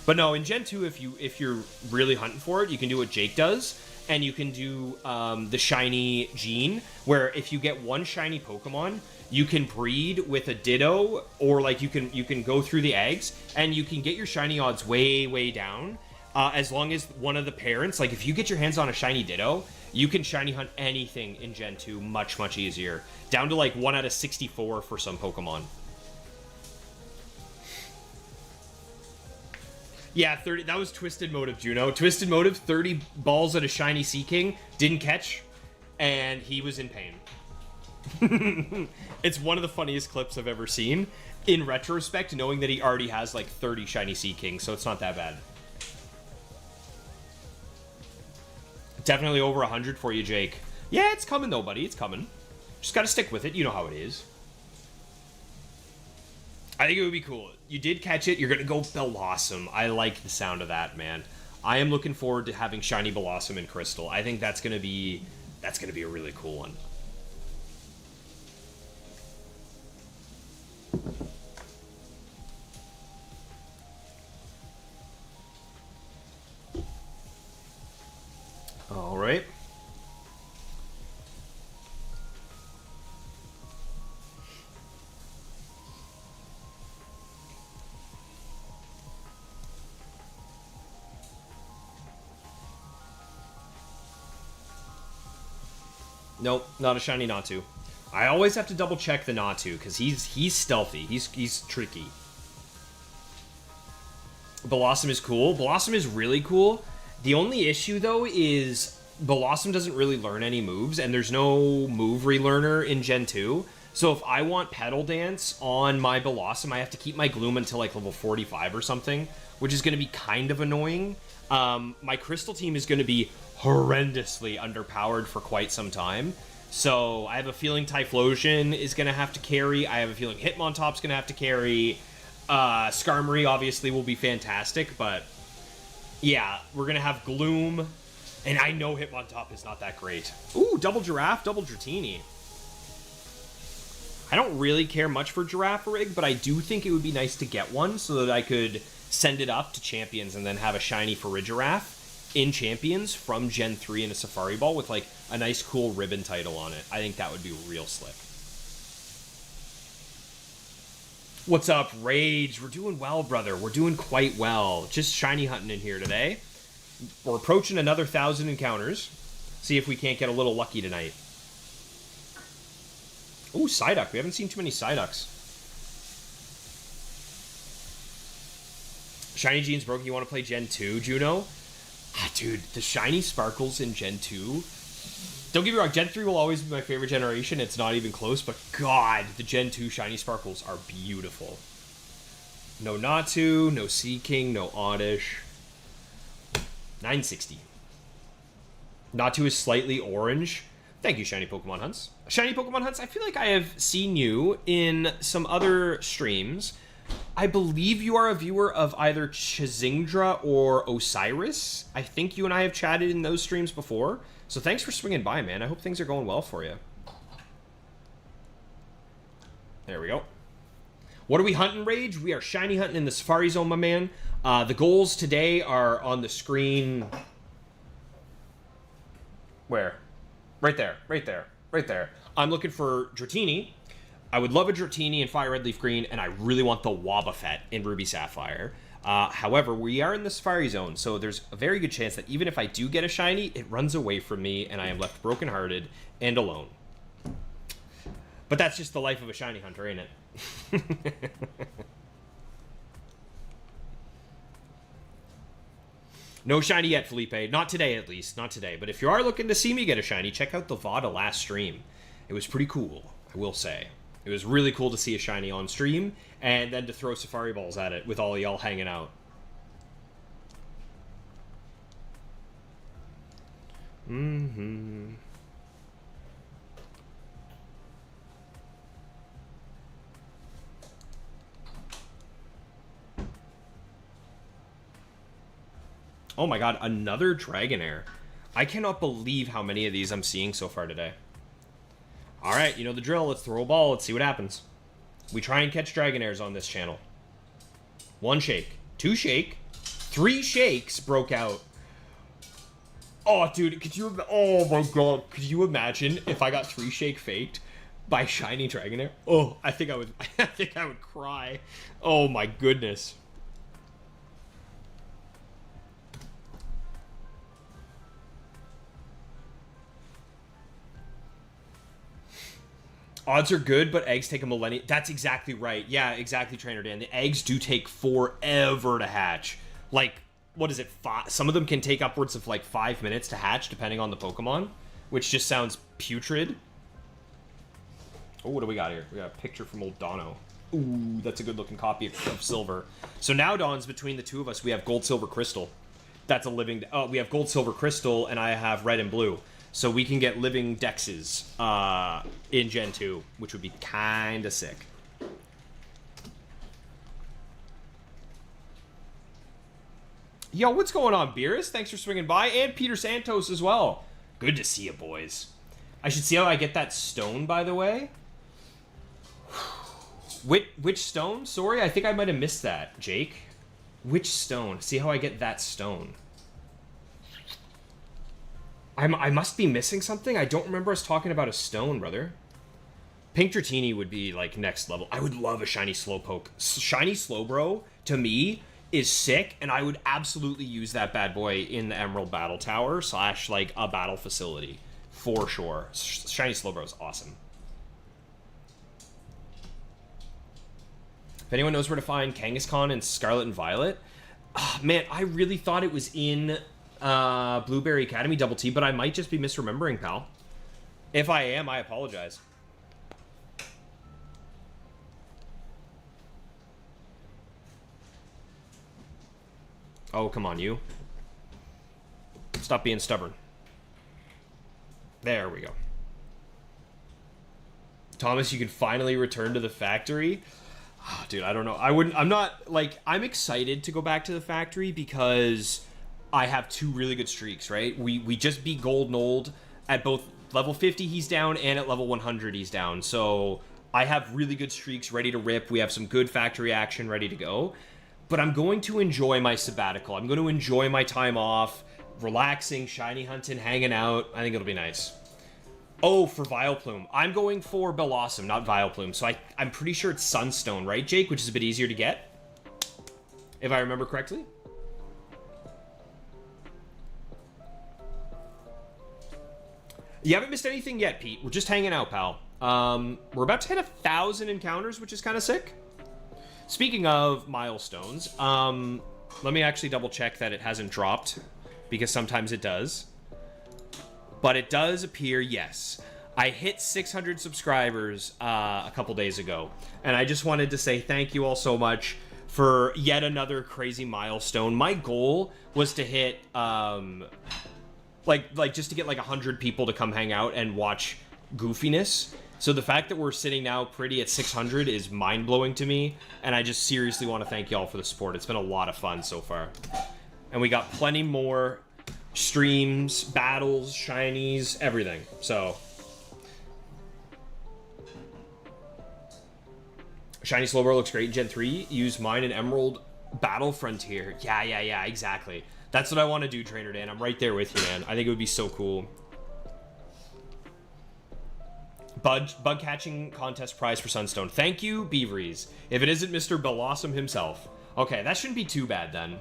Speaker 1: But no, in Gen 2, if you're really hunting for it, you can do what Jake does, and you can do the shiny gene, where if you get one shiny Pokemon, you can breed with a Ditto, or like you can go through the eggs, and you can get your shiny odds way, way down, as long as one of the parents, like if you get your hands on a shiny Ditto, you can shiny hunt anything in Gen 2 much, much easier. Down to like 1 out of 64 for some Pokemon. Yeah, 30. That was Twisted Motive, Juno. Twisted Motive, 30 balls at a shiny Sea King, didn't catch, and he was in pain. It's one of the funniest clips I've ever seen. In retrospect, knowing that he already has like 30 shiny Sea Kings, so it's not that bad. Definitely over 100 for you, Jake. Yeah, it's coming though, buddy. It's coming. Just gotta stick with it. You know how it is. I think it would be cool. You did catch it. You're going to go Blossom. I like the sound of that, man. I am looking forward to having shiny Blossom and Crystal. I think that's going to be a really cool one. All right. Nope, not a shiny Natu. I always have to double check the Natu because he's stealthy. He's tricky. Blossom is cool. Blossom is really cool. The only issue though is Blossom doesn't really learn any moves, and there's no move relearner in Gen 2. So if I want Petal Dance on my Blossom, I have to keep my Gloom until like level 45 or something, which is going to be kind of annoying. My Crystal team is going to be horrendously underpowered for quite some time. So I have a feeling Typhlosion is going to have to carry. I have a feeling Hitmontop's going to have to carry. Skarmory obviously will be fantastic, but yeah, we're going to have Gloom. And I know Hitmontop is not that great. Ooh, double Giraffe, double Dratini. I don't really care much for Girafarig, but I do think it would be nice to get one so that I could send it up to Champions and then have a shiny Farigiraf in Champions from Gen 3 in a Safari Ball with like a nice cool ribbon title on it. I think that would be real slick. What's up, Rage? We're doing well, brother. We're doing quite well. Just shiny hunting in here today. We're approaching another 1,000 encounters. See if we can't get a little lucky tonight. Ooh, Psyduck. We haven't seen too many Psyducks. Shiny Gene's broken. You want to play Gen 2, Juno? Ah, dude, the shiny sparkles in Gen 2. Don't get me wrong, Gen 3 will always be my favorite generation. It's not even close, but God, the Gen 2 shiny sparkles are beautiful. No Natu, no Sea King, no Oddish. 960. Natu is slightly orange. Thank you, Shiny Pokemon Hunts. Shiny Pokemon Hunts, I feel like I have seen you in some other streams. I believe you are a viewer of either Chizingdra or Osiris. I think you and I have chatted in those streams before. So thanks for swinging by, man. I hope things are going well for you. There we go. What are we hunting, Rage? We are shiny hunting in the Safari Zone, my man. The goals today are on the screen. Where? Right there. Right there. Right there. I'm looking for Dratini. I would love a Dratini in Fire Red Leaf Green, and I really want the Wobbuffet in Ruby Sapphire. However, we are in the Safari Zone, so there's a very good chance that even if I do get a shiny, it runs away from me, and I am left brokenhearted and alone. But that's just the life of a shiny hunter, ain't it? No shiny yet, Felipe. Not today, at least. Not today. But if you are looking to see me get a shiny, check out the VOD last stream. It was pretty cool, I will say. It was really cool to see a shiny on stream, and then to throw Safari Balls at it with all y'all hanging out. Oh my god, another Dragonair. I cannot believe how many of these I'm seeing so far today. Alright, you know the drill. Let's throw a ball. Let's see what happens. We try and catch Dragonairs on this channel. 1 shake. 2 shake. 3 shakes broke out. Oh, dude, could you... Oh my god. Could you imagine if I got 3 shake faked by shiny Dragonair? Oh, I think I would... I think I would cry. Oh my goodness. Odds are good, but eggs take a millennium. That's exactly right. Yeah, exactly, Trainer Dan. The eggs do take forever to hatch. Like, what is it? Some of them can take upwards of like 5 minutes to hatch, depending on the Pokemon, which just sounds putrid. Oh, what do we got here? We got a picture from old Dono. Ooh, that's a good-looking copy of Silver. So now, Don's, between the two of us, we have Gold, Silver, Crystal. That's a living... Oh, we have Gold, Silver, Crystal, and I have Red and Blue. So we can get living dexes in Gen 2, which would be kind of sick. Yo, what's going on, Beerus? Thanks for swinging by. And Peter Santos as well. Good to see you, boys. I should see how I get that stone, by the way. Which stone? Sorry, I think I might have missed that, Jake. Which stone? See how I get that stone. I must be missing something. I don't remember us talking about a stone, brother. Pink Dratini would be, like, next level. I would love a shiny Slowpoke. Shiny Slowbro, to me, is sick, and I would absolutely use that bad boy in the Emerald Battle Tower / like, a battle facility. For sure. Shiny Slowbro is awesome. If anyone knows where to find Kangaskhan in Scarlet and Violet... Oh, man, I really thought it was in... Blueberry Academy Double T, but I might just be misremembering, pal. If I am, I apologize. Oh, come on, you. Stop being stubborn. There we go. Thomas, you can finally return to the factory. Oh, dude, I don't know. I'm not, like, I'm excited to go back to the factory because... I have 2 really good streaks, right? We just beat Gold Nold at both level 50 he's down and at level 100 he's down. So I have really good streaks ready to rip. We have some good factory action ready to go. But I'm going to enjoy my sabbatical. I'm going to enjoy my time off, relaxing, shiny hunting, hanging out. I think it'll be nice. Oh, for Vileplume. I'm going for Bellossom, not Vileplume. So I'm pretty sure it's Sunstone, right, Jake? Which is a bit easier to get, if I remember correctly. You haven't missed anything yet, Pete. We're just hanging out, pal. We're about to hit 1,000 encounters, which is kind of sick. Speaking of milestones, Let me actually double check that it hasn't dropped, because sometimes it does. But it does appear, yes. I hit 600 subscribers a couple days ago, and I just wanted to say thank you all so much for yet another crazy milestone. My goal was to hit, like just to get like 100 people to come hang out and watch goofiness. So the fact that we're sitting now pretty at 600 is mind-blowing to me, and I just seriously want to thank y'all for the support. It's been a lot of fun so far. And we got plenty more streams, battles, shinies, everything. So Shiny Slowbro looks great in Gen 3. Use mine and Emerald Battle Frontier. Yeah, exactly. That's what I want to do, Trainer Dan. I'm right there with you, man. I think it would be so cool. Bug catching contest prize for Sunstone. Thank you, Beaveries. If it isn't Mr. Blossom himself. Okay, that shouldn't be too bad then.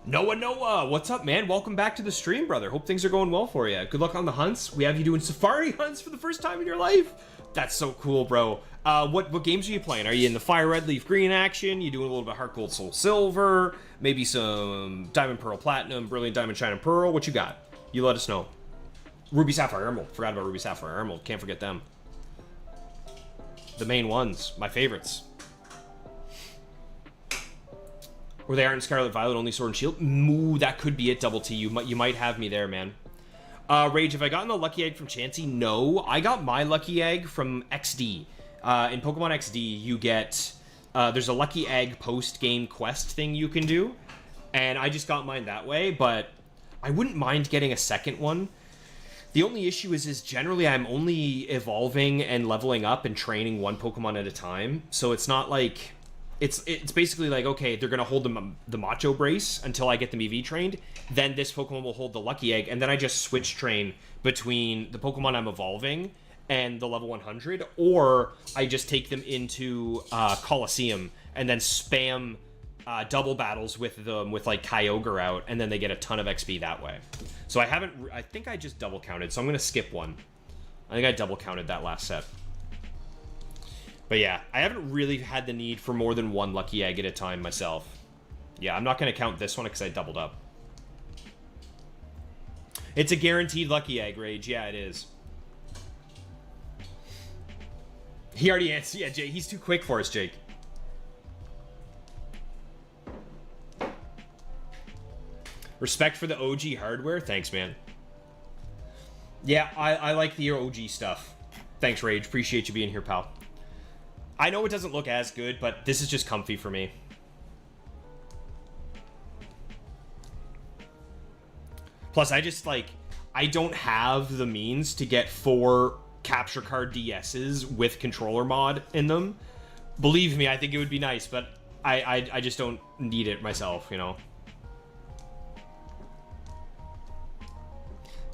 Speaker 1: Noah, what's up, man? Welcome back to the stream, brother. Hope things are going well for you. Good luck on the hunts. We have you doing safari hunts for the first time in your life. That's so cool, bro. What games are you playing? Are you in the Fire Red, Leaf Green action? You doing a little bit of Heart Gold, Soul Silver? Maybe some Diamond, Pearl, Platinum, Brilliant Diamond, Shine, and Pearl? What you got? You let us know. Ruby, Sapphire, Emerald. Forgot about Ruby, Sapphire, Emerald. Can't forget them. The main ones. My favorites. Or they aren't Scarlet Violet, only Sword and Shield? Moo, that could be it, Double T. You might have me there, man. Rage, have I gotten a lucky egg from Chansey? No. I got my lucky egg from XD. In Pokemon XD, you get... there's a lucky egg post-game quest thing you can do. And I just got mine that way, but I wouldn't mind getting a second one. The only issue is generally I'm only evolving and leveling up and training one Pokemon at a time. So it's not like... It's basically like, okay, they're going to hold the Macho Brace until I get them EV trained. Then this Pokemon will hold the Lucky Egg. And then I just switch train between the Pokemon I'm evolving and the level 100. Or I just take them into Coliseum and then spam double battles with them with like Kyogre out. And then they get a ton of XP that way. So I think I just double counted. So I'm going to skip one. I think I double counted that last set. But yeah, I haven't really had the need for more than one lucky egg at a time myself. Yeah, I'm not going to count this one because I doubled up. It's a guaranteed lucky egg, Rage. Yeah, it is. He already answered. Yeah, Jake, he's too quick for us, Jake. Respect for the OG hardware. Thanks, man. Yeah, I like the OG stuff. Thanks, Rage. Appreciate you being here, pal. I know it doesn't look as good, but this is just comfy for me. Plus, I don't have the means to get 4 capture card DSs with controller mod in them. Believe me, I think it would be nice, but I just don't need it myself, you know?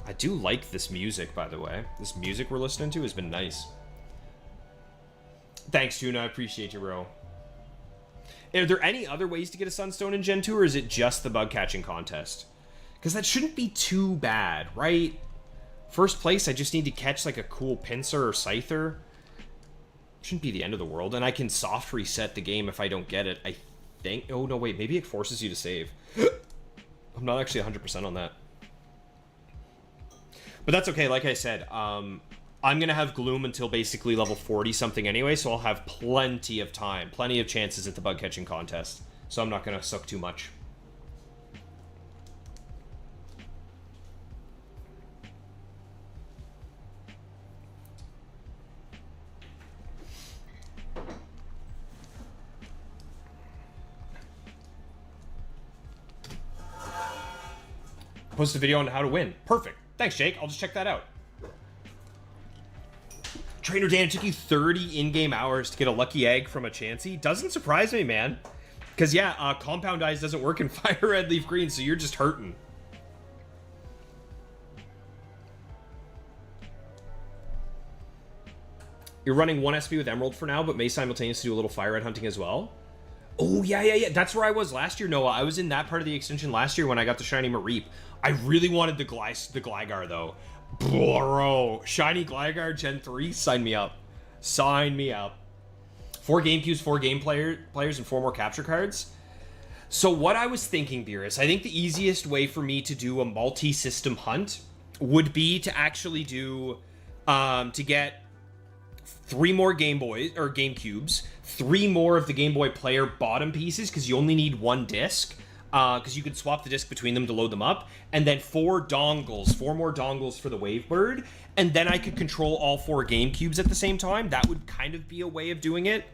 Speaker 1: I do like this music, by the way. This music we're listening to has been nice. Thanks, Tuna. I appreciate you, bro. Are there any other ways to get a Sunstone in Gen 2, or is it just the bug catching contest? Because that shouldn't be too bad, right? First place, I just need to catch like a cool Pinsir or Scyther. Shouldn't be the end of the world. And I can soft reset the game if I don't get it, I think. Oh, no, wait. Maybe it forces you to save. I'm not actually 100% on that. But that's okay. Like I said, I'm going to have Gloom until basically level 40-something anyway, so I'll have plenty of time, plenty of chances at the bug-catching contest. So I'm not going to suck too much. Post a video on how to win. Perfect. Thanks, Jake. I'll just check that out. Trainer Dan, it took you 30 in-game hours to get a lucky egg from a Chansey. Doesn't surprise me, man. Because, yeah, Compound Eyes doesn't work in Fire Red, Leaf Green, so you're just hurting. You're running 1 SP with Emerald for now, but may simultaneously do a little Fire Red hunting as well. Oh, yeah. That's where I was last year, Noah. I was in that part of the extension last year when I got the Shiny Mareep. I really wanted the Gligar, though. Bro, Shiny Gligar Gen 3, sign me up. Sign me up. 4 game queues, 4 game players, and 4 more capture cards. So what I was thinking, Beerus, I think the easiest way for me to do a multi-system hunt would be to actually do, to get 3 more Game Boys, or Game Cubes, 3 more of the Game Boy Player bottom pieces, because you only need 1 disc, because you can swap the disc between them to load them up, and then 4 dongles, 4 more dongles for the Wavebird, and then I could control all 4 Game Cubes at the same time. That would kind of be a way of doing it.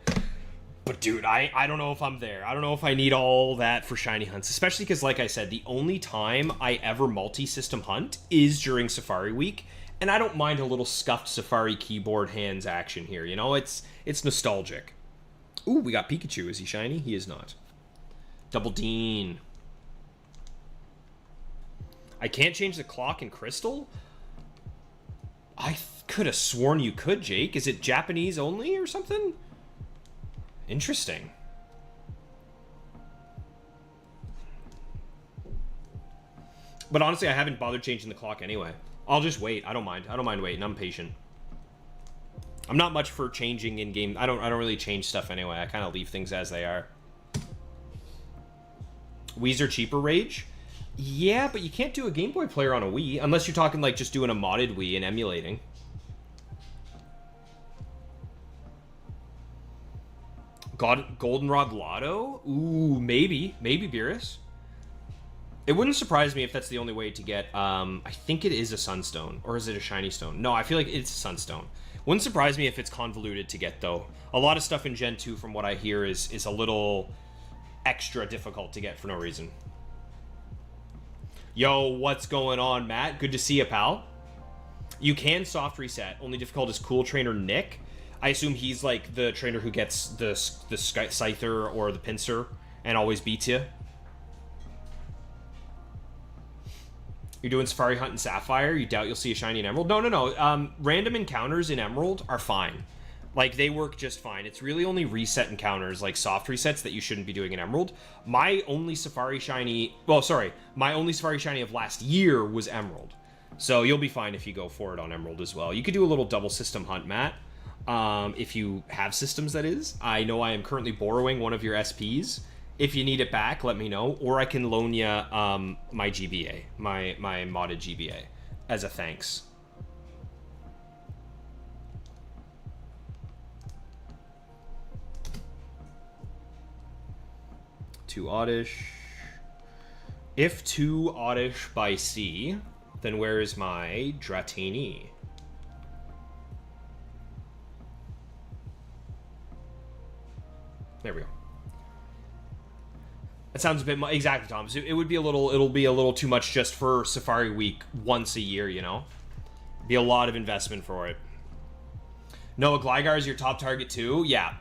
Speaker 1: But dude, I don't know if I'm there. I don't know if I need all that for shiny hunts, especially because, like I said, the only time I ever multi-system hunt is during Safari Week, and I don't mind a little scuffed Safari keyboard hands action here. You know, it's nostalgic. Ooh, we got Pikachu. Is he shiny? He is not. Double Dean. I can't change the clock in Crystal? I could have sworn you could, Jake. Is it Japanese only or something? Interesting. But honestly, I haven't bothered changing the clock anyway. I'll just wait. I don't mind. I don't mind waiting. I'm patient. I'm not much for changing in game. I don't really change stuff anyway. I kind of leave things as they are. Wii's are cheaper, Rage? Yeah, but you can't do a Game Boy player on a Wii unless you're talking like just doing a modded Wii and emulating. Goldenrod Lotto? Ooh, maybe. Maybe, Beerus. It wouldn't surprise me if that's the only way to get, I think it is a Sunstone. Or is it a Shiny Stone? No, I feel like it's a Sunstone. Wouldn't surprise me if it's convoluted to get, though. A lot of stuff in Gen 2, from what I hear, is a little extra difficult to get for no reason. Yo, what's going on, Matt? Good to see you, pal. You can soft reset. Only difficult is Cool Trainer Nick. I assume he's like the trainer who gets the Scyther or the Pinsir and always beats you. You're doing Safari Hunt in Sapphire? You doubt you'll see a shiny in Emerald? No. Random encounters in Emerald are fine. Like, they work just fine. It's really only reset encounters, like soft resets, that you shouldn't be doing in Emerald. My only Safari Shiny... Well, sorry. My only Safari Shiny of last year was Emerald. So you'll be fine if you go for it on Emerald as well. You could do a little double system hunt, Matt. If you have systems, that is. I know I am currently borrowing one of your SPs. If you need it back, let me know. Or I can loan you my GBA, my modded GBA, as a thanks. Two Oddish. If 2 Oddish by C, then where is my Dratini? There we go. That sounds a bit exactly, Tom. So it would be a little. It'll be a little too much just for Safari Week once a year. You know, be a lot of investment for it. Noah Gligar is your top target too. Yeah,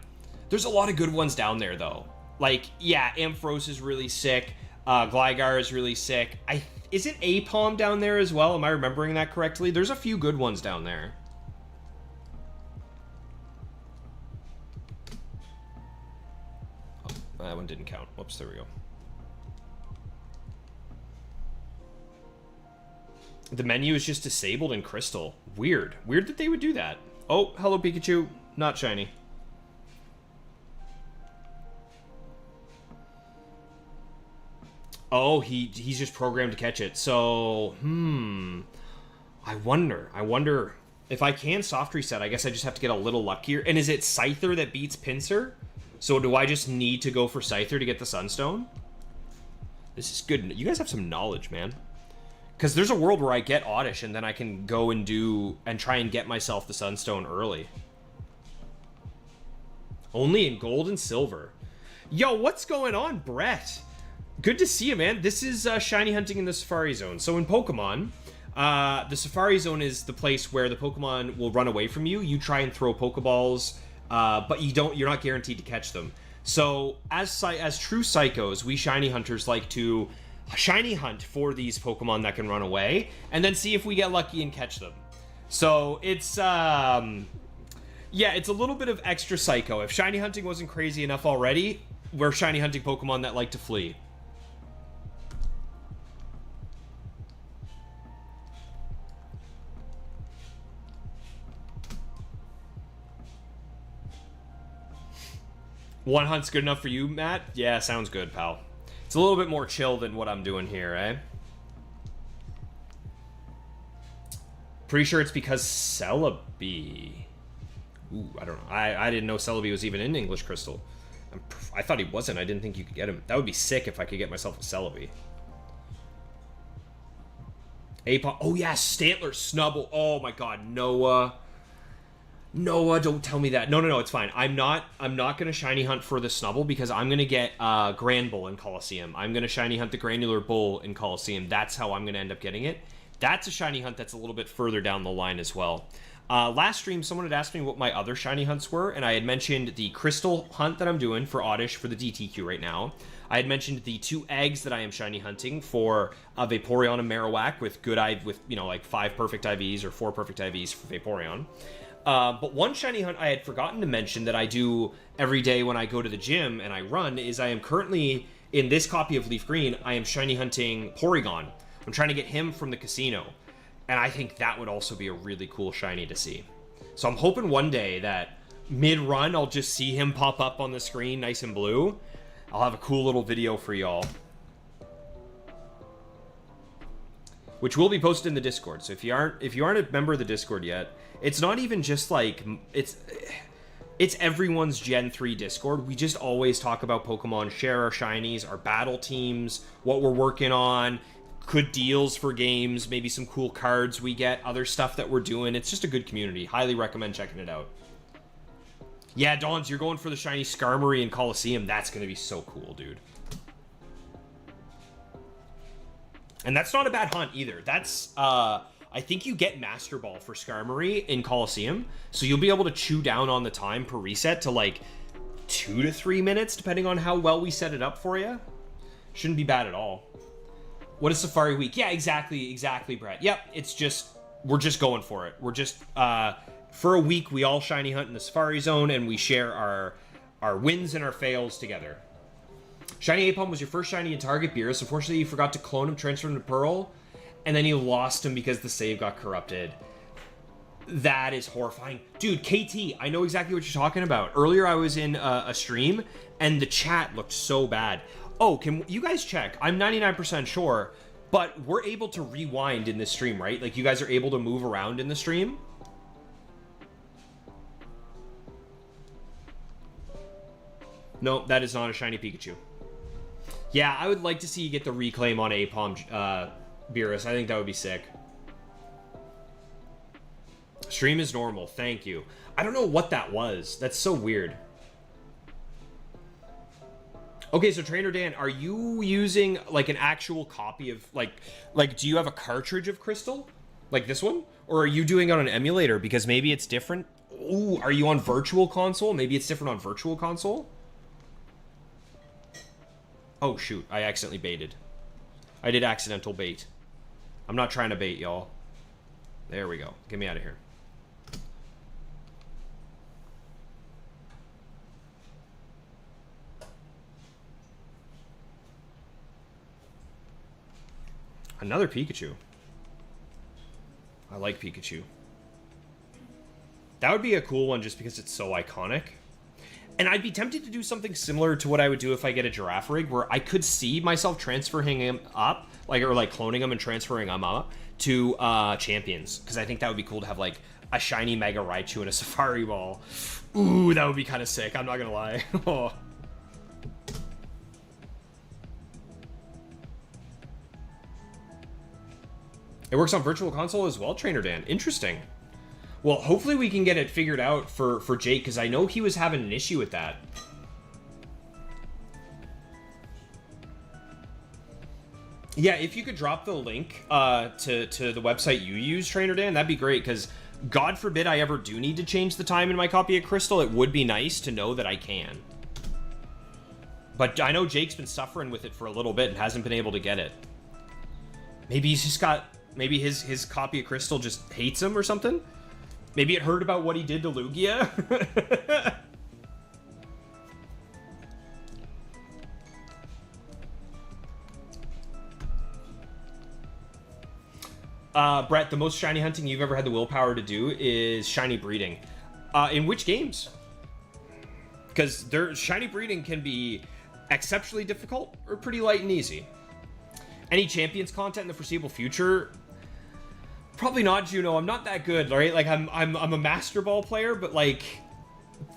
Speaker 1: there's a lot of good ones down there though. Like, yeah, Ampharos is really sick. Gligar is really sick. Isn't Apom down there as well? Am I remembering that correctly? There's a few good ones down there. Oh, that one didn't count. Whoops, there we go. The menu is just disabled in Crystal. Weird. Weird that they would do that. Oh, hello, Pikachu. Not shiny. Oh, he's just programmed to catch it. So, I wonder if I can soft reset. I guess I just have to get a little luckier. And is it Scyther that beats Pinsir? So do I just need to go for Scyther to get the Sunstone? This is good. You guys have some knowledge, man. Because there's a world where I get Oddish and then I can go and try and get myself the Sunstone early. Only in gold and silver. Yo, what's going on, Brett? Good to see you, man. This is shiny hunting in the Safari Zone. So in Pokemon, the Safari Zone is the place where the Pokemon will run away from you. You try and throw Pokeballs, but you're not guaranteed to catch them. So as true psychos, we shiny hunters like to shiny hunt for these Pokemon that can run away, and then see if we get lucky and catch them. So it's yeah, it's a little bit of extra psycho. If shiny hunting wasn't crazy enough already, we're shiny hunting Pokemon that like to flee. One hunt's good enough for you, Matt? Yeah, sounds good, pal. It's a little bit more chill than what I'm doing here, eh? Pretty sure it's because Celebi. Ooh, I don't know. I didn't know Celebi was even in English Crystal. I thought he wasn't. I didn't think you could get him. That would be sick if I could get myself a Celebi. Apom. Oh, yeah, Stantler, Snubble. Oh, my God. Noah. Noah, don't tell me that. No, it's fine. I'm not going to shiny hunt for the Snubble because I'm going to get Grand Bull in Coliseum. I'm going to shiny hunt the Granular Bull in Coliseum. That's how I'm going to end up getting it. That's a shiny hunt that's a little bit further down the line as well. Last stream, someone had asked me what my other shiny hunts were, and I had mentioned the Crystal hunt that I'm doing for Oddish for the DTQ right now. I had mentioned the 2 eggs that I am shiny hunting for Vaporeon and Marowak with good with like 5 perfect IVs or 4 perfect IVs for Vaporeon. But one shiny hunt I had forgotten to mention that I do every day when I go to the gym and I run is I am currently, in this copy of Leaf Green, I am shiny hunting Porygon. I'm trying to get him from the casino. And I think that would also be a really cool shiny to see. So I'm hoping one day that mid-run I'll just see him pop up on the screen nice and blue. I'll have a cool little video for y'all. Which will be posted in the Discord. So if you aren't a member of the Discord yet, it's not even just like it's everyone's Gen 3 Discord. We just always talk about Pokemon, share our shinies, our battle teams, what we're working on, good deals for games, maybe some cool cards we get, other stuff that we're doing. It's just a good community. Highly recommend checking it out. Yeah, Dons, you're going for the shiny Skarmory in Coliseum. That's going to be so cool, dude. And that's not a bad hunt either. That's, I think you get Master Ball for Skarmory in Coliseum, so you'll be able to chew down on the time per reset to like 2 to 3 minutes, depending on how well we set it up for you. Shouldn't be bad at all. What is Safari Week? Yeah, exactly, Brett. Yep, it's just, we're just going for it. We're just, for a week, we all shiny hunt in the Safari Zone, and we share our wins and our fails together. Shiny Apom was your first shiny in Target, Beerus. Unfortunately, you forgot to clone him, transfer him to Pearl, and then you lost him because the save got corrupted. That is horrifying. Dude, KT, I know exactly what you're talking about. Earlier, I was in a stream, and the chat looked so bad. Oh, can you guys check? I'm 99% sure, but we're able to rewind in this stream, right? Like, you guys are able to move around in the stream? No, that is not a shiny Pikachu. Yeah, I would like to see you get the reclaim on Apom, Beerus. I think that would be sick. Stream is normal. Thank you. I don't know what that was. That's so weird. Okay, so Trainer Dan, are you using like an actual copy of like do you have a cartridge of Crystal? Like this one? Or are you doing it on an emulator? Because maybe it's different. Ooh, are you on Virtual Console? Maybe it's different on Virtual Console? Oh, shoot. I accidentally baited. I did accidental bait. I'm not trying to bait, y'all. There we go. Get me out of here. Another Pikachu. I like Pikachu. That would be a cool one just because it's so iconic. And I'd be tempted to do something similar to what I would do if I get a Giraffe rig, where I could see myself transferring him up, or cloning him and transferring him up to champions, because I think that would be cool to have like a shiny Mega Raichu and a Safari Ball. Ooh, that would be kind of sick. I'm not gonna lie. Oh. It works on Virtual Console as well, Trainer Dan. Interesting. Well, hopefully we can get it figured out for Jake, because I know he was having an issue with that. Yeah, if you could drop the link to the website you use, Trainer Dan, that'd be great, because God forbid I ever do need to change the time in my copy of Crystal, it would be nice to know that I can. But I know Jake's been suffering with it for a little bit and hasn't been able to get it. Maybe he's just got... Maybe his copy of Crystal just hates him or something? Maybe it heard about what he did to Lugia? Brett, the most shiny hunting you've ever had the willpower to do is shiny breeding. In which games? Because shiny breeding can be exceptionally difficult or pretty light and easy. Any champions content in the foreseeable future? Probably not, Juno. I'm not that good, right? Like, I'm a Master Ball player, but, like,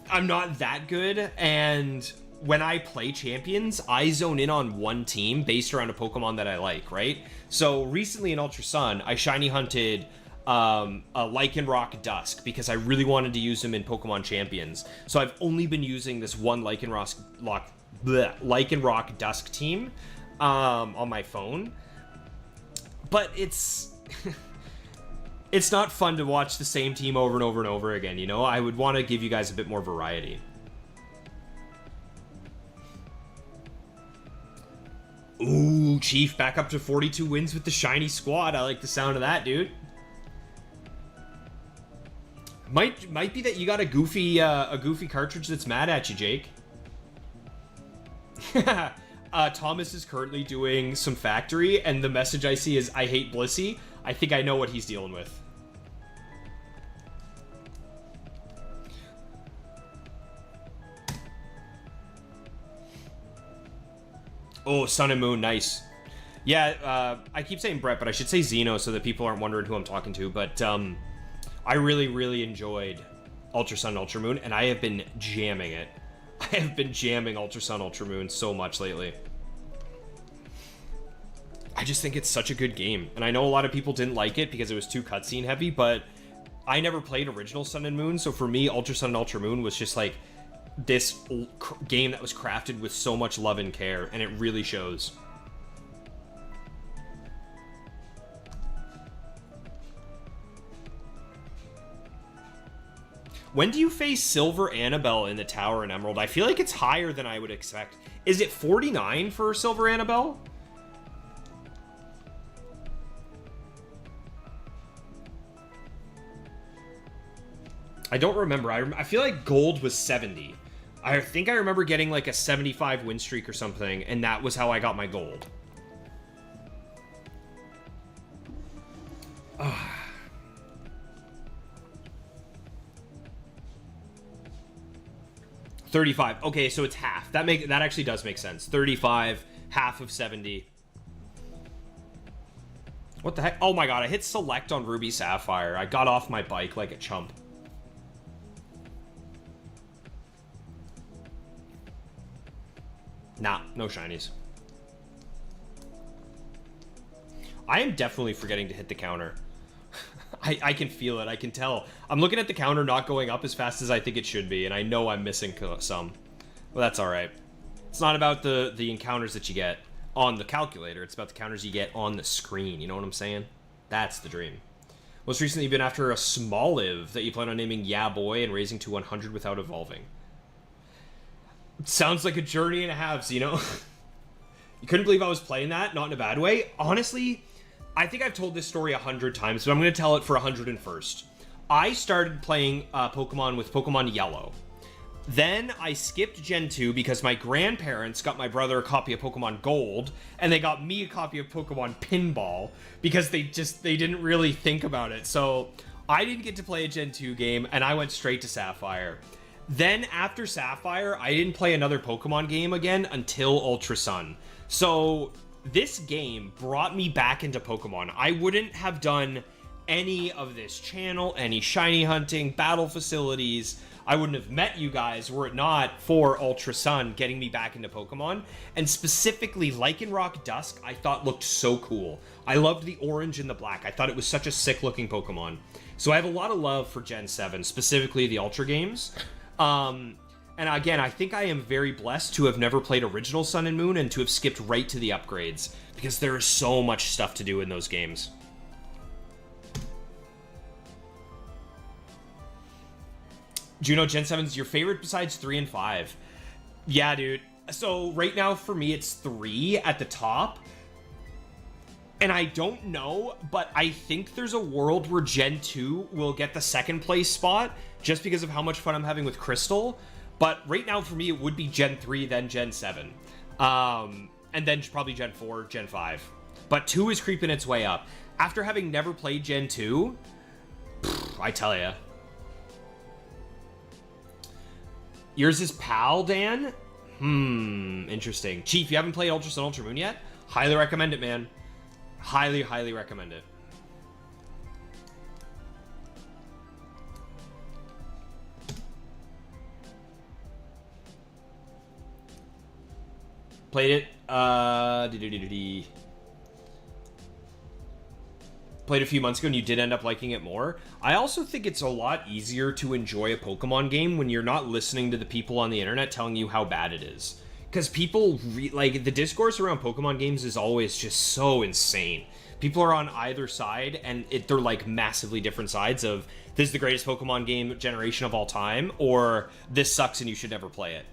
Speaker 1: I'm not that good, and when I play champions, I zone in on one team based around a Pokemon that I like, right? So recently in Ultra Sun, I shiny hunted a Lycanroc Dusk because I really wanted to use him in Pokemon Champions. So I've only been using this one Lycanroc Dusk team on my phone. But it's... it's not fun to watch the same team over and over and over again, you know? I would want to give you guys a bit more variety. Ooh, Chief, back up to 42 wins with the shiny squad. I like the sound of that, dude. Might be that you got a goofy cartridge that's mad at you, Jake. Thomas is currently doing some factory, and the message I see is, I hate Blissey. I think I know what he's dealing with. Oh, Sun and Moon, nice. Yeah, I keep saying Brett, but I should say Xeno so that people aren't wondering who I'm talking to. But I really, really enjoyed Ultra Sun, Ultra Moon, and I have been jamming it. I have been jamming Ultra Sun, Ultra Moon so much lately. I just think it's such a good game. And I know a lot of people didn't like it because it was too cutscene heavy, but I never played original Sun and Moon, so for me, Ultra Sun and Ultra Moon was just like this game that was crafted with so much love and care, and it really shows. When do you face Silver Annabelle in the Tower and Emerald? I feel like it's higher than I would expect. Is it 49 for Silver Annabelle? I don't remember. I feel like gold was 70. I think I remember getting like a 75 win streak or something, and that was how I got my gold. Ugh. 35. Okay, so it's half. That actually does make sense. 35, half of 70. What the heck? Oh my god, I hit select on Ruby Sapphire. I got off my bike like a chump. Nah, no shinies. I am definitely forgetting to hit the counter. I can feel it. I can tell. I'm looking at the counter not going up as fast as I think it should be, and I know I'm missing some. Well, that's all right. It's not about the encounters that you get on the calculator. It's about the counters you get on the screen. You know what I'm saying? That's the dream. Most recently, you've been after a Smoliv that you plan on naming Yeah Boy and raising to 100 without evolving. Sounds like a journey and a half, you know? You couldn't believe I was playing that? Not in a bad way. Honestly, I think I've told this story 100 times, but I'm going to tell it for 101st. I started playing Pokemon with Pokemon Yellow. Then I skipped Gen 2 because my grandparents got my brother a copy of Pokemon Gold, and they got me a copy of Pokemon Pinball because they didn't really think about it. So I didn't get to play a Gen 2 game, and I went straight to Sapphire. Then after Sapphire, I didn't play another Pokemon game again until Ultra Sun. So this game brought me back into Pokemon. I wouldn't have done any of this channel, any shiny hunting, battle facilities. I wouldn't have met you guys were it not for Ultra Sun getting me back into Pokemon. And specifically, Lycanroc Dusk, I thought looked so cool. I loved the orange and the black. I thought it was such a sick-looking Pokemon. So I have a lot of love for Gen 7, specifically the Ultra games. And again, I think I am very blessed to have never played original Sun and Moon and to have skipped right to the upgrades, because there is so much stuff to do in those games. Juno, Gen 7's your favorite besides 3 and 5? Yeah, dude. So right now for me, it's 3 at the top. And I don't know, but I think there's a world where Gen 2 will get the second place spot just because of how much fun I'm having with Crystal. But right now for me, it would be Gen 3, then Gen 7. And then probably Gen 4, Gen 5. But 2 is creeping its way up. After having never played Gen 2, I tell ya. Yours is PAL, Dan? Interesting. Chief, you haven't played Ultra Sun, Ultra Moon yet? Highly recommend it, man. Highly, highly recommend it. Played it. Played a few months ago and you did end up liking it more. I also think it's a lot easier to enjoy a Pokemon game when you're not listening to the people on the internet telling you how bad it is. Because people, like, the discourse around Pokemon games is always just so insane. People are on either side, and they're, like, massively different sides of, this is the greatest Pokemon game generation of all time, or this sucks and you should never play it.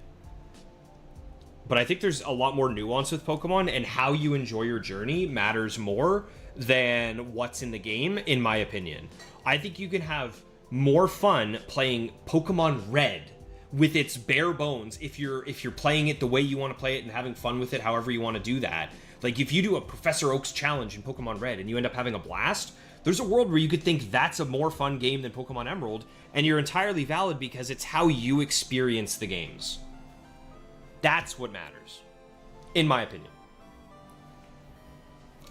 Speaker 1: But I think there's a lot more nuance with Pokemon, and how you enjoy your journey matters more than what's in the game, in my opinion. I think you can have more fun playing Pokemon Red with its bare bones if you're playing it the way you want to play it and having fun with it however you want to do that. Like, if you do a Professor Oak's challenge in Pokemon Red and you end up having a blast, there's a world where you could think that's a more fun game than Pokemon Emerald, and you're entirely valid because it's how you experience the games. That's what matters, in my opinion.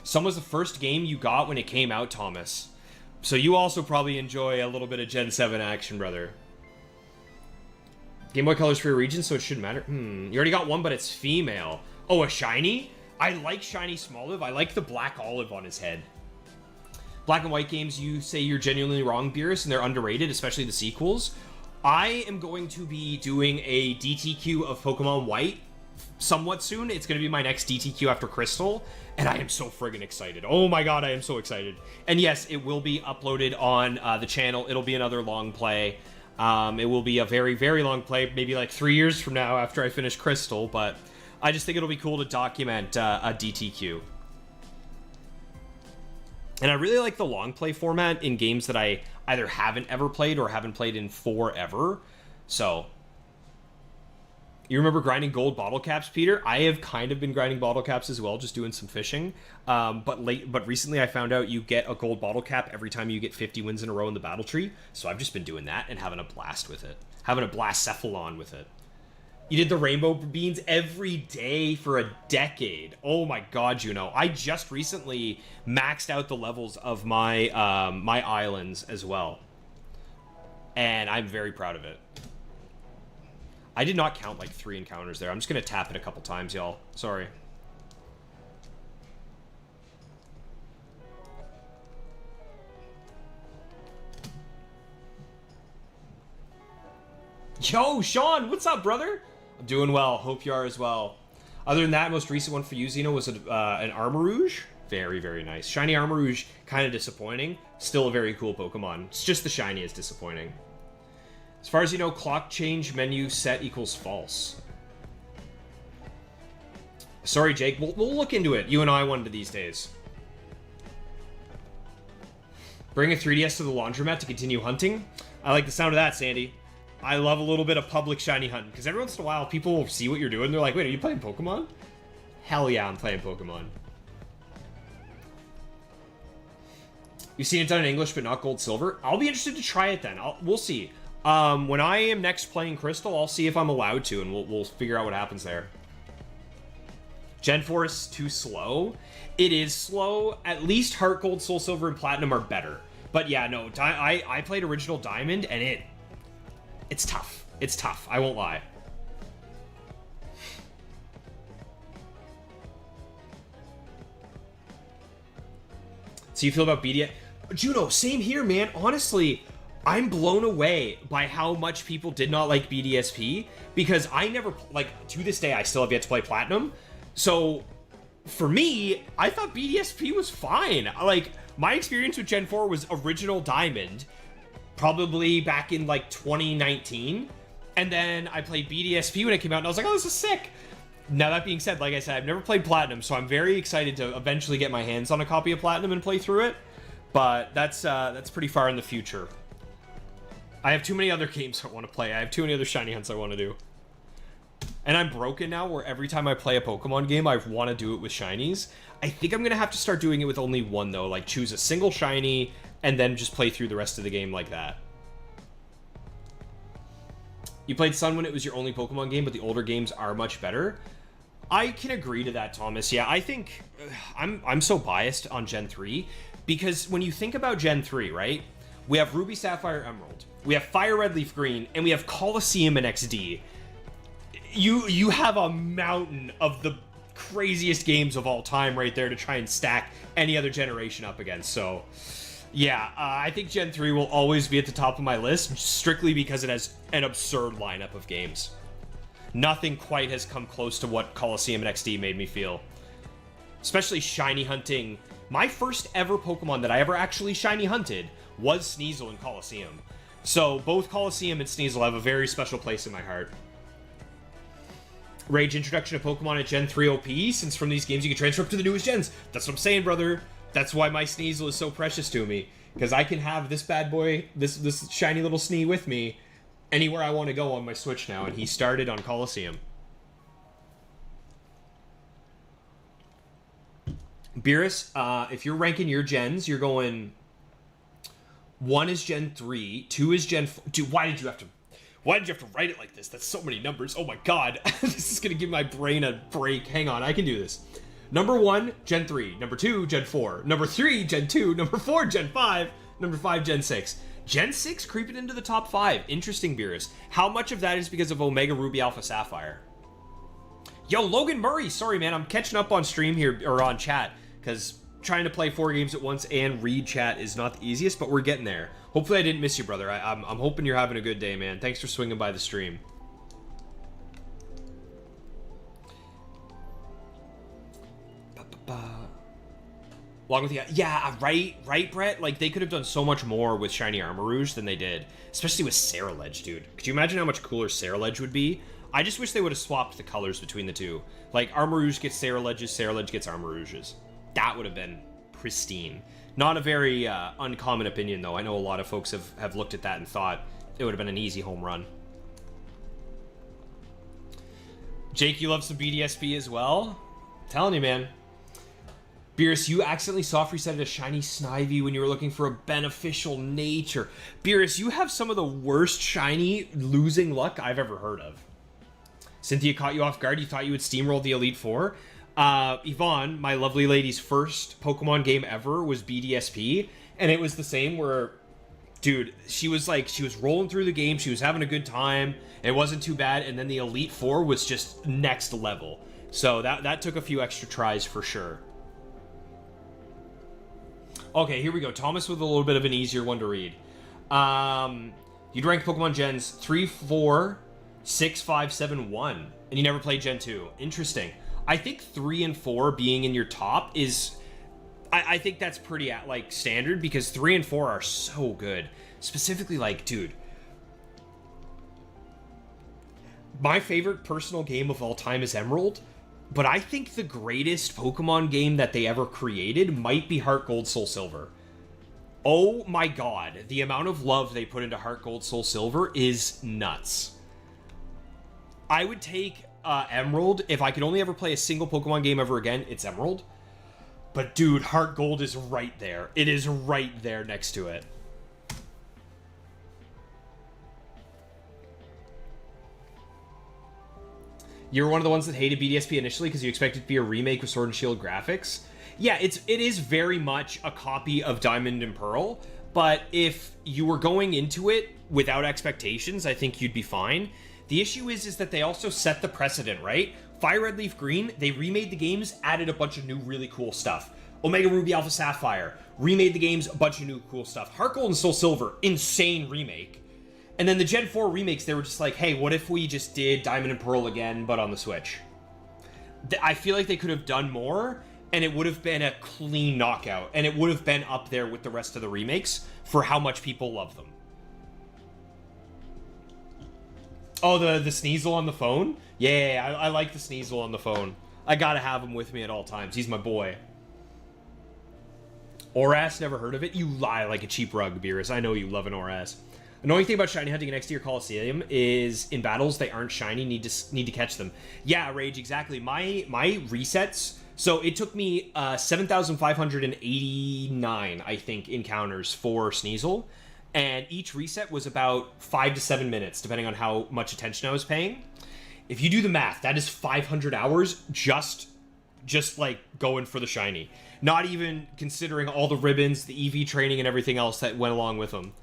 Speaker 1: Sun was the first game you got when it came out, Thomas. So you also probably enjoy a little bit of Gen 7 action, brother. Game Boy Color's for your region, so it shouldn't matter. You already got one, but it's female. Oh, a shiny? I like shiny Smoliv. I like the black olive on his head. Black and white games, you say you're genuinely wrong, Beerus, and they're underrated, especially the sequels. I am going to be doing a DTQ of Pokemon White somewhat soon. It's going to be my next DTQ after Crystal, and I am so friggin' excited. Oh my god, I am so excited. And yes, it will be uploaded on the channel. It'll be another long play. It will be a very, very long play, maybe like 3 years from now after I finish Crystal, but I just think it'll be cool to document a DTQ. And I really like the long play format in games that I either haven't ever played or haven't played in forever. So, you remember grinding gold bottle caps, Peter? I have kind of been grinding bottle caps as well, just doing some fishing. But recently I found out you get a gold bottle cap every time you get 50 wins in a row in the battle tree. So I've just been doing that and having a blast with it. Having a blacephalon with it. You did the rainbow beans every day for a decade. Oh my god, Juno. I just recently maxed out the levels of my my islands as well. And I'm very proud of it. I did not count like 3 encounters there. I'm just going to tap it a couple times, y'all. Sorry. Yo, Sean, what's up, brother? I'm doing well. Hope you are as well. Other than that, most recent one for you, Xeno, was an Armarouge. Very, very nice. Shiny Armarouge, kind of disappointing. Still a very cool Pokemon. It's just the shiny is disappointing. As far as you know, clock change menu set equals false. Sorry, Jake. We'll look into it. You and I one of these days. Bring a 3DS to the laundromat to continue hunting. I like the sound of that, Sandy. I love a little bit of public shiny hunting, because every once in a while, people will see what you're doing. They're like, wait, are you playing Pokemon? Hell yeah, I'm playing Pokemon. You've seen it done in English, but not gold, silver? I'll be interested to try it then. We'll see. When I am next playing Crystal, I'll see if I'm allowed to, and we'll figure out what happens there. Gen 4 is too slow. It is slow. At least Heart Gold, Soul Silver, and Platinum are better. But yeah, no, I played Original Diamond, and it's tough. It's tough. I won't lie. So you feel about BDS? Juno, same here, man. Honestly, I'm blown away by how much people did not like BDSP, because I never, like, to this day, I still have yet to play Platinum. So, for me, I thought BDSP was fine. Like, my experience with Gen 4 was Original Diamond, probably back in, like, 2019. And then I played BDSP when it came out, and I was like, oh, this is sick. Now, that being said, like I said, I've never played Platinum, so I'm very excited to eventually get my hands on a copy of Platinum and play through it. But that's pretty far in the future. I have too many other games I want to play. I have too many other shiny hunts I want to do. And I'm broken now, where every time I play a Pokemon game, I want to do it with shinies. I think I'm going to have to start doing it with only one, though. Like, choose a single shiny, and then just play through the rest of the game like that. You played Sun when it was your only Pokemon game, but the older games are much better. I can agree to that, Thomas. Yeah, I think I'm so biased on Gen 3 because when you think about Gen 3, right? We have Ruby, Sapphire, Emerald. We have Fire, Red, Leaf, Green, and we have Colosseum and XD. You have a mountain of the craziest games of all time right there to try and stack any other generation up against. So, yeah, I think Gen 3 will always be at the top of my list strictly because it has an absurd lineup of games. Nothing quite has come close to what Colosseum and XD made me feel. Especially shiny hunting. My first ever Pokemon that I ever actually shiny hunted was Sneasel in Colosseum. So both Colosseum and Sneasel have a very special place in my heart. Rage, introduction of Pokemon at Gen 3 OP, since from these games you can transfer up to the newest gens. That's what I'm saying, brother. That's why my Sneasel is so precious to me. Because I can have this bad boy, this shiny little Snee with me anywhere I want to go on my Switch now, and he started on Colosseum. Beerus, if you're ranking your gens, you're going 1 is Gen 3, 2 is Gen 4. Dude, why did you have to write it like this? That's so many numbers. Oh my god. This is going to give my brain a break. Hang on, I can do this. Number 1, Gen 3. Number 2, Gen 4. Number 3, Gen 2. Number 4, Gen 5. Number 5, Gen 6. Gen 6 creeping into the top 5. Interesting, Beerus. How much of that is because of Omega Ruby Alpha Sapphire? Yo, Logan Murray. Sorry, man. I'm catching up on stream here, or on chat, because trying to play 4 games at once and read chat is not the easiest, but we're getting there. Hopefully I didn't miss you, brother. I'm hoping you're having a good day, man. Thanks for swinging by the stream. Along with the... Yeah, right, Brett? Like, they could have done so much more with Shiny Armarouge than they did. Especially with Ceruledge, dude. Could you imagine how much cooler Ceruledge would be? I just wish they would have swapped the colors between the two. Like, Armarouge gets Ceruledges, Ceruledge gets Armarouges. That would have been pristine. Not a very uncommon opinion, though. I know a lot of folks have looked at that and thought it would have been an easy home run. Jake, you love some BDSP as well? I'm telling you, man. Beerus, you accidentally soft resetted a shiny Snivy when you were looking for a beneficial nature. Beerus, you have some of the worst shiny losing luck I've ever heard of. Cynthia caught you off guard. You thought you would steamroll the Elite Four. Yvonne, my lovely lady's first Pokemon game ever was BDSP, and it was the same where, dude, she was rolling through the game, she was having a good time, and it wasn't too bad, and then the Elite Four was just next level. So that took a few extra tries for sure. Okay, here we go. Thomas with a little bit of an easier one to read. You'd rank Pokemon Gens 3, 4, 6, 5, 7, 1, and you never played Gen 2. Interesting. I think 3 and 4 being in your top is... I think that's pretty, like, standard, because 3 and 4 are so good. Specifically, like, dude... My favorite personal game of all time is Emerald, but I think the greatest Pokemon game that they ever created might be Heart Gold, Soul Silver. Oh my god, the amount of love they put into Heart Gold, Soul Silver is nuts. I would take Emerald. If I could only ever play a single Pokemon game ever again, it's Emerald. But dude, Heart Gold is right there. It is right there next to it. You're one of the ones that hated BDSP initially because you expected it to be a remake with Sword and Shield graphics. Yeah, it is very much a copy of Diamond and Pearl, but if you were going into it without expectations, I think you'd be fine. The issue is that they also set the precedent, right? Fire Red Leaf Green, they remade the games, added a bunch of new really cool stuff. Omega Ruby Alpha Sapphire, remade the games, a bunch of new cool stuff. Heart Gold and Soul Silver, insane remake. And then the Gen 4 remakes, they were just like, hey, what if we just did Diamond and Pearl again, but on the Switch? I feel like they could have done more, and it would have been a clean knockout, and it would have been up there with the rest of the remakes for how much people love them. Oh, the Sneasel on the phone? Yeah, I like the Sneasel on the phone. I gotta have him with me at all times. He's my boy. Oras, never heard of it? You lie like a cheap rug, Beerus. I know you love an Oras. Annoying thing about shiny hunting in XD or Coliseum is in battles they aren't shiny, need to catch them. Yeah, Rage, exactly. My resets, so it took me 7,589, I think, encounters for Sneasel, and each reset was about 5 to 7 minutes, depending on how much attention I was paying. If you do the math, that is 500 hours just like going for the shiny. Not even considering all the ribbons, the EV training, and everything else that went along with them.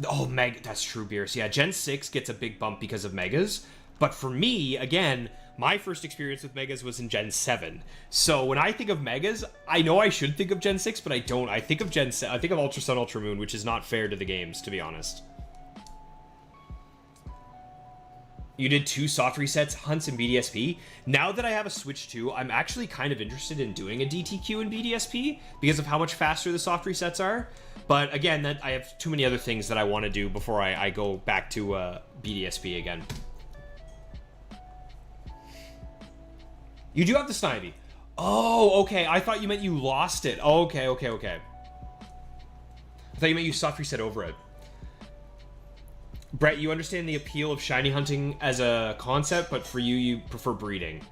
Speaker 1: Oh, that's true, Beers. Yeah, Gen 6 gets a big bump because of Megas. But for me, again, my first experience with Megas was in Gen 7. So when I think of Megas, I know I should think of Gen 6, but I don't. I think of Gen 7. I think of Ultra Sun, Ultra Moon, which is not fair to the games, to be honest. You did 2 soft resets, hunts and BDSP. Now that I have a Switch 2, I'm actually kind of interested in doing a DTQ and BDSP because of how much faster the soft resets are. But again, I have too many other things that I want to do before I go back to BDSP again. You do have the Snivy. Oh, okay. I thought you meant you lost it. Oh, okay. I thought you meant you soft reset over it. Brett, you understand the appeal of shiny hunting as a concept, but for you, you prefer breeding.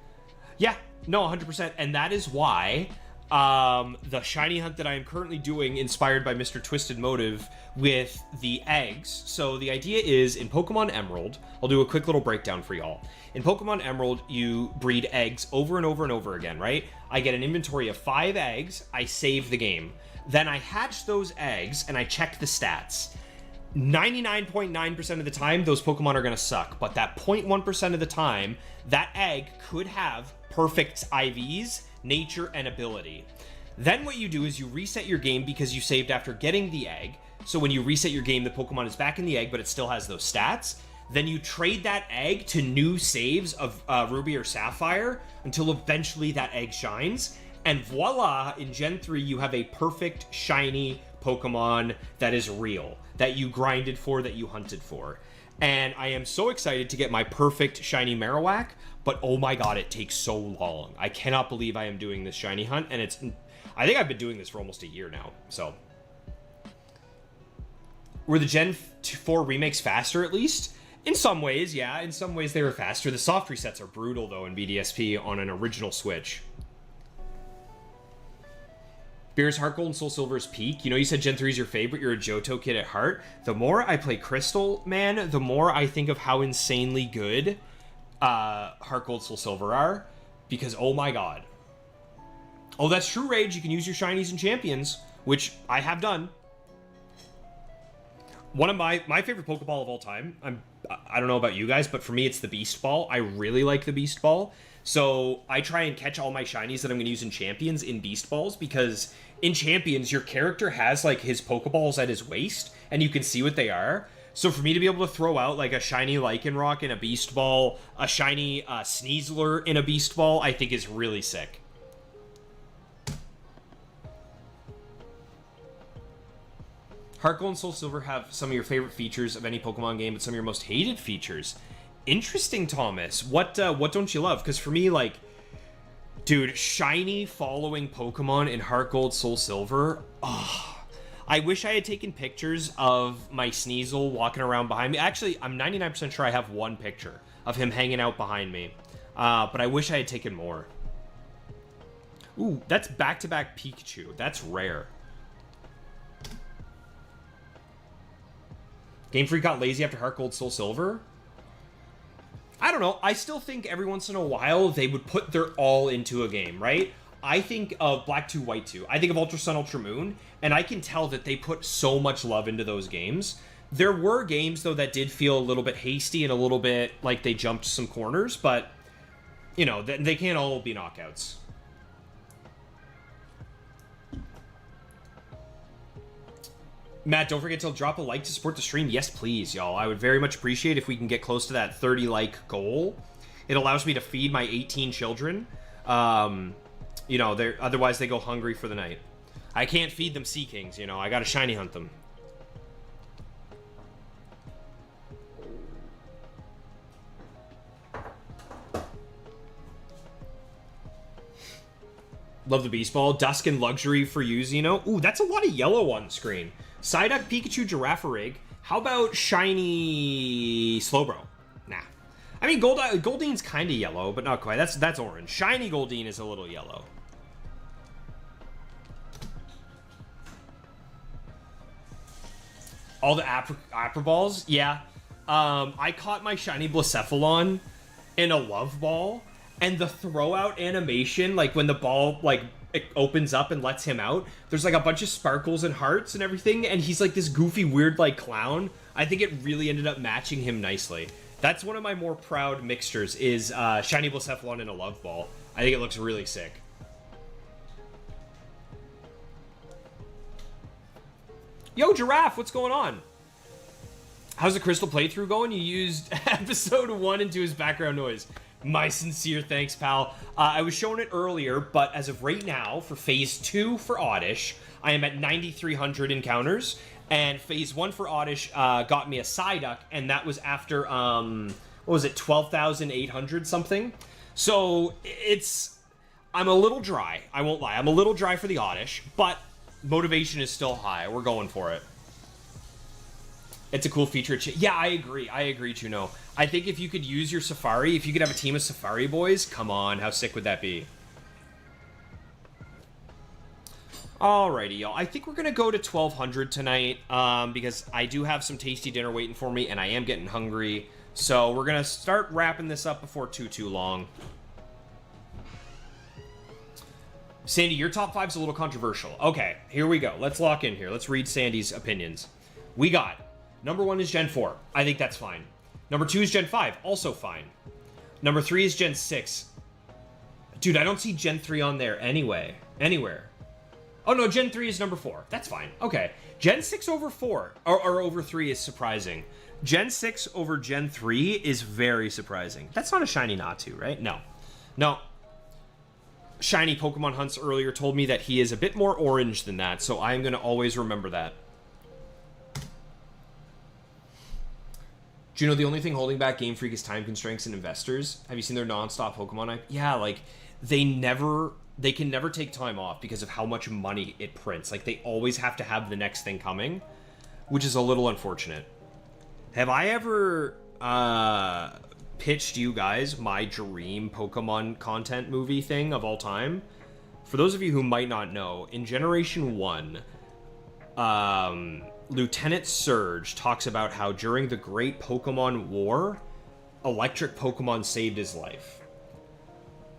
Speaker 1: Yeah, no, 100%. And that is why the shiny hunt that I am currently doing, inspired by Mr. Twisted Motive, with the eggs. So the idea is, in Pokemon Emerald, I'll do a quick little breakdown for y'all. In Pokemon Emerald, you breed eggs over and over and over again, right? I get an inventory of 5 eggs, I save the game. Then I hatch those eggs, and I check the stats. 99.9% of the time, those Pokemon are going to suck, but that 0.1% of the time, that egg could have perfect IVs, nature, and ability. Then what you do is you reset your game because you saved after getting the egg. So when you reset your game, the Pokemon is back in the egg, but it still has those stats. Then you trade that egg to new saves of Ruby or Sapphire until eventually that egg shines. And voila, in Gen 3, you have a perfect shiny Pokemon that is real, that you grinded for, that you hunted for. And I am so excited to get my perfect shiny Marowak, but oh my god, it takes so long. I cannot believe I am doing this shiny hunt, and I think I've been doing this for almost a year now, so. Were the Gen 4 remakes faster, at least? In some ways, yeah. In some ways, they were faster. The soft resets are brutal, though, in BDSP on an original Switch. Beer's Heart Gold and Soul Silver's peak. You know, you said Gen 3 is your favorite. You're a Johto kid at heart. The more I play Crystal, man, the more I think of how insanely good Heart Gold, Soul Silver are. Because, oh my god. Oh, that's true, Rage. You can use your shinies and champions, which I have done. One of my favorite Pokeball of all time, I don't know about you guys, but for me, it's the Beast Ball. I really like the Beast Ball. So I try and catch all my shinies that I'm going to use in Champions in Beast Balls, because in Champions, your character has, like, his Pokeballs at his waist, and you can see what they are. So for me to be able to throw out, like, a shiny Lycanroc in a Beast Ball, a shiny Sneasler in a Beast Ball, I think is really sick. Heart Gold and Soul Silver have some of your favorite features of any Pokemon game, but some of your most hated features. Interesting, Thomas. What don't you love? Because for me, like, dude, shiny following Pokemon in Heart Gold, Soul Silver. Oh, I wish I had taken pictures of my Sneasel walking around behind me. Actually, I'm 99% sure I have one picture of him hanging out behind me. But I wish I had taken more. Ooh, that's back-to-back Pikachu. That's rare. Game Freak got lazy after Heart Gold, Soul Silver? I don't know. I still think every once in a while they would put their all into a game, right? I think of Black 2, White 2. I think of Ultra Sun, Ultra Moon, and I can tell that they put so much love into those games. There were games, though, that did feel a little bit hasty and a little bit like they jumped some corners, but, you know, they can't all be knockouts. Matt, don't forget to drop a like to support the stream. Yes, please, y'all. I would very much appreciate if we can get close to that 30 like goal. It allows me to feed my 18 children. You know, otherwise they go hungry for the night. I can't feed them Sea Kings, you know. I gotta shiny hunt them. Love the Beast Ball. Dusk and Luxury for you, Xeno. Ooh, that's a lot of yellow on screen. Psyduck, Pikachu, Girafarig. How about shiny Slowbro? Nah. I mean, Goldine's kind of yellow, but not quite. That's orange. Shiny Goldeen is a little yellow. All the Apra balls? Yeah. I caught my shiny Blacephalon in a love ball, and the throw out animation, like when the ball like it opens up and lets him out, there's like a bunch of sparkles and hearts and everything, and he's like this goofy weird like clown. I think it really ended up matching him nicely. That's one of my more proud mixtures is shiny Blacephalon in a love ball. I think it looks really sick. Yo, Giraffe, what's going on? How's the Crystal playthrough going? You used episode 1 into his background noise. My sincere thanks, pal. I was showing it earlier, but as of right now, for Phase 2 for Oddish, I am at 9,300 encounters, and Phase 1 for Oddish got me a Psyduck, and that was after, what was it, 12,800 something? So, I'm a little dry, I won't lie. I'm a little dry for the Oddish, but motivation is still high. We're going for it. It's a cool feature. Yeah, I agree, Chuno. I think if you could use your Safari, if you could have a team of Safari boys, come on, how sick would that be? Alrighty, y'all. I think we're going to go to 1,200 tonight, because I do have some tasty dinner waiting for me, and I am getting hungry. So we're going to start wrapping this up before too long. Sandy, your top 5's a little controversial. Okay, here we go. Let's lock in here. Let's read Sandy's opinions. We got, number 1 is Gen 4. I think that's fine. Number 2 is Gen 5. Also fine. Number 3 is Gen 6. Dude, I don't see Gen 3 on there anywhere. Oh, no, Gen 3 is number 4. That's fine. Okay. Gen 6 over 4, or over 3 is surprising. Gen 6 over Gen 3 is very surprising. That's not a shiny Natu, right? No. No. Shiny Pokemon Hunts earlier told me that he is a bit more orange than that, so I am going to always remember that. Do you know the only thing holding back Game Freak is time constraints and investors? Have you seen their non-stop Pokemon? Yeah, like, they can never take time off because of how much money it prints. Like, they always have to have the next thing coming, which is a little unfortunate. Have I ever pitched you guys my dream Pokemon content movie thing of all time? For those of you who might not know, in Generation 1, Lieutenant Surge talks about how during the Great Pokemon War, electric Pokemon saved his life.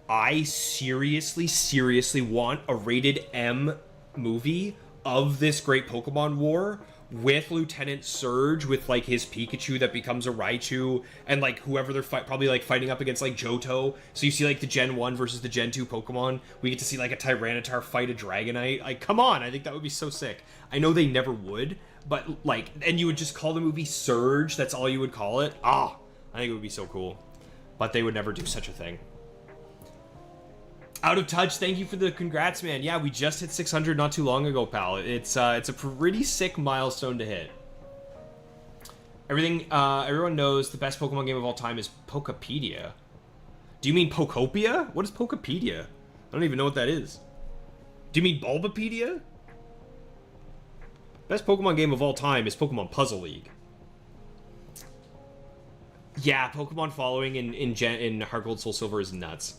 Speaker 1: I seriously want a rated M movie of this Great Pokemon War with Lieutenant Surge, with like his Pikachu that becomes a Raichu, and like whoever they're probably like fighting up against, like Johto. So you see like the Gen 1 versus the Gen 2 Pokemon. We get to see like a Tyranitar fight a Dragonite. Like, come on, I think that would be so sick. I know they never would, but like, and you would just call the movie Surge, that's all you would call it. I think it would be so cool. But they would never do such a thing. Out of Touch, thank you for the congrats, man. Yeah, we just hit 600 not too long ago, pal. It's a pretty sick milestone to hit. Everyone knows the best Pokemon game of all time is Pokepedia. Do you mean Pokopia? What is Pokepedia? I don't even know what that is. Do you mean Bulbapedia? Best Pokemon game of all time is Pokemon Puzzle League. Yeah, Pokemon following in Heart Gold Soul Silver is nuts.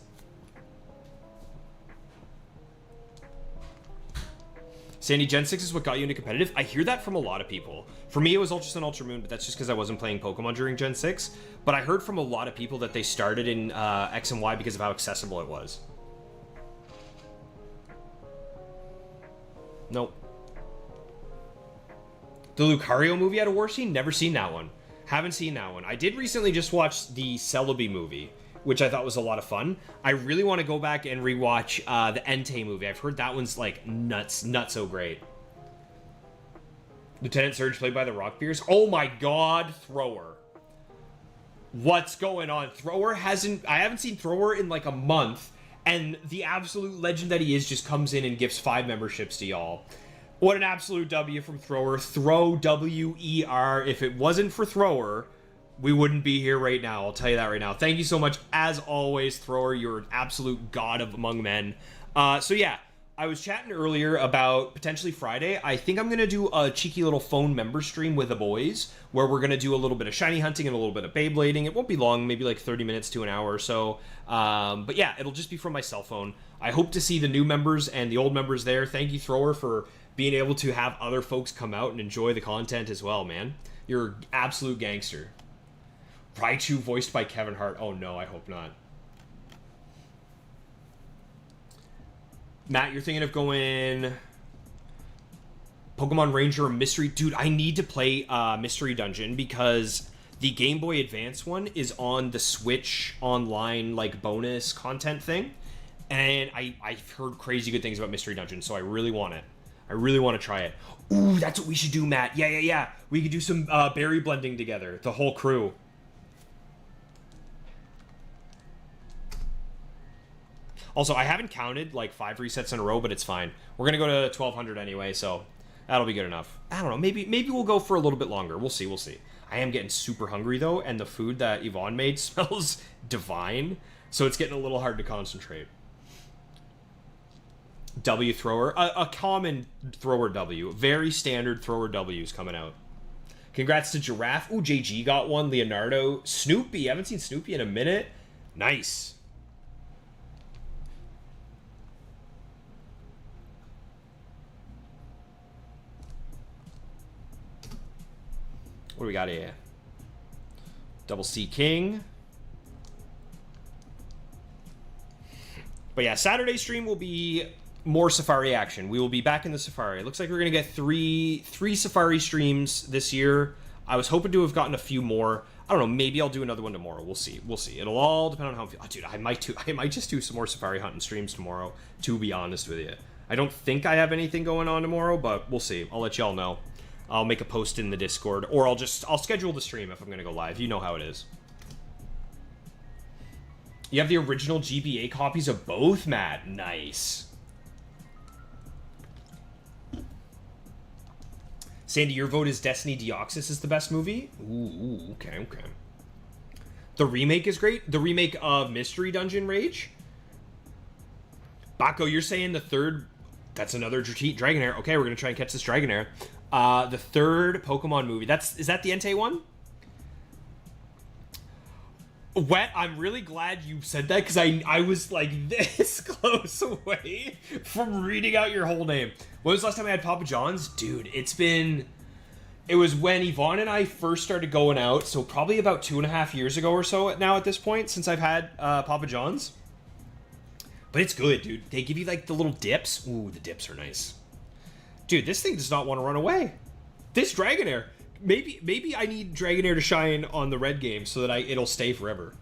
Speaker 1: Sandy, Gen 6 is what got you into competitive? I hear that from a lot of people. For me, it was Ultra Sun, Ultra Moon, but that's just because I wasn't playing Pokemon during Gen 6. But I heard from a lot of people that they started in X and Y because of how accessible it was. Nope. The Lucario movie had a war scene? Never seen that one. Haven't seen that one. I did recently just watch the Celebi movie, which I thought was a lot of fun. I really want to go back and rewatch the Entei movie. I've heard that one's like nuts so great. Lieutenant Surge played by the Rock Beers. Oh my god, Thrower. What's going on? I haven't seen Thrower in like a month, and the absolute legend that he is just comes in and gives 5 memberships to y'all. What an absolute W from Thrower. Throw W-E-R. If it wasn't for Thrower, we wouldn't be here right now. I'll tell you that right now. Thank you so much. As always, Thrower, you're an absolute god among men. So yeah, I was chatting earlier about potentially Friday. I think I'm going to do a cheeky little phone member stream with the boys where we're going to do a little bit of shiny hunting and a little bit of Beyblading. It won't be long, maybe like 30 minutes to an hour or so. But yeah, it'll just be from my cell phone. I hope to see the new members and the old members there. Thank you, Thrower, for being able to have other folks come out and enjoy the content as well, man. You're an absolute gangster. Raichu voiced by Kevin Hart. Oh no, I hope not. Matt, you're thinking of going Pokemon Ranger or Mystery? Dude, I need to play Mystery Dungeon because the Game Boy Advance one is on the Switch online, like, bonus content thing. And I've heard crazy good things about Mystery Dungeon, so I really want it. I really want to try it. Ooh, that's what we should do, Matt. Yeah. We could do some berry blending together, the whole crew. Also, I haven't counted like 5 resets in a row, but it's fine. We're gonna go to 1200 anyway, so that'll be good enough. I don't know. Maybe we'll go for a little bit longer. We'll see. I am getting super hungry though, and the food that Yvonne made smells divine, so it's getting a little hard to concentrate. W thrower, a common thrower W, very standard thrower W's coming out. Congrats to Giraffe. Ooh, JG got one. Leonardo, Snoopy. I haven't seen Snoopy in a minute. Nice. What do we got here? Double C King. But yeah, Saturday stream will be more Safari action. We will be back in the Safari. It looks like we're going to get three Safari streams this year. I was hoping to have gotten a few more. I don't know, maybe I'll do another one tomorrow. We'll see. It'll all depend on how I'm feeling. Oh, dude, I might just do some more Safari hunting streams tomorrow, to be honest with you. I don't think I have anything going on tomorrow, but we'll see. I'll let y'all know. I'll make a post in the Discord, or I'll schedule the stream if I'm going to go live. You know how it is. You have the original GBA copies of both, Matt. Nice. Sandy, your vote is Destiny Deoxys is the best movie? Ooh, okay. The remake is great. The remake of Mystery Dungeon Rage. Bako, you're saying the third... That's another Dragonair. Okay, we're going to try and catch this Dragonair. The third Pokemon movie. Is that the Entei one? Wet, I'm really glad you said that because I was like this close away from reading out your whole name. When was the last time I had Papa John's? Dude, it was when Yvonne and I first started going out, so probably about 2.5 years ago or so now at this point since I've had Papa John's. But it's good, dude. They give you like the little dips. Ooh, the dips are nice. Dude, this thing does not want to run away. This Dragonair. Maybe I need Dragonair to shine on the red game so that it'll stay forever.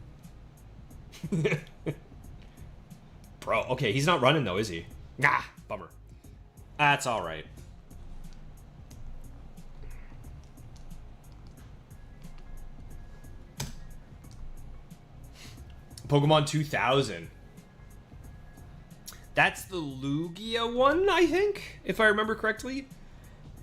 Speaker 1: Bro, okay, he's not running though, is he? Nah, bummer. That's alright. Pokemon 2000. That's the Lugia one, I think, if I remember correctly.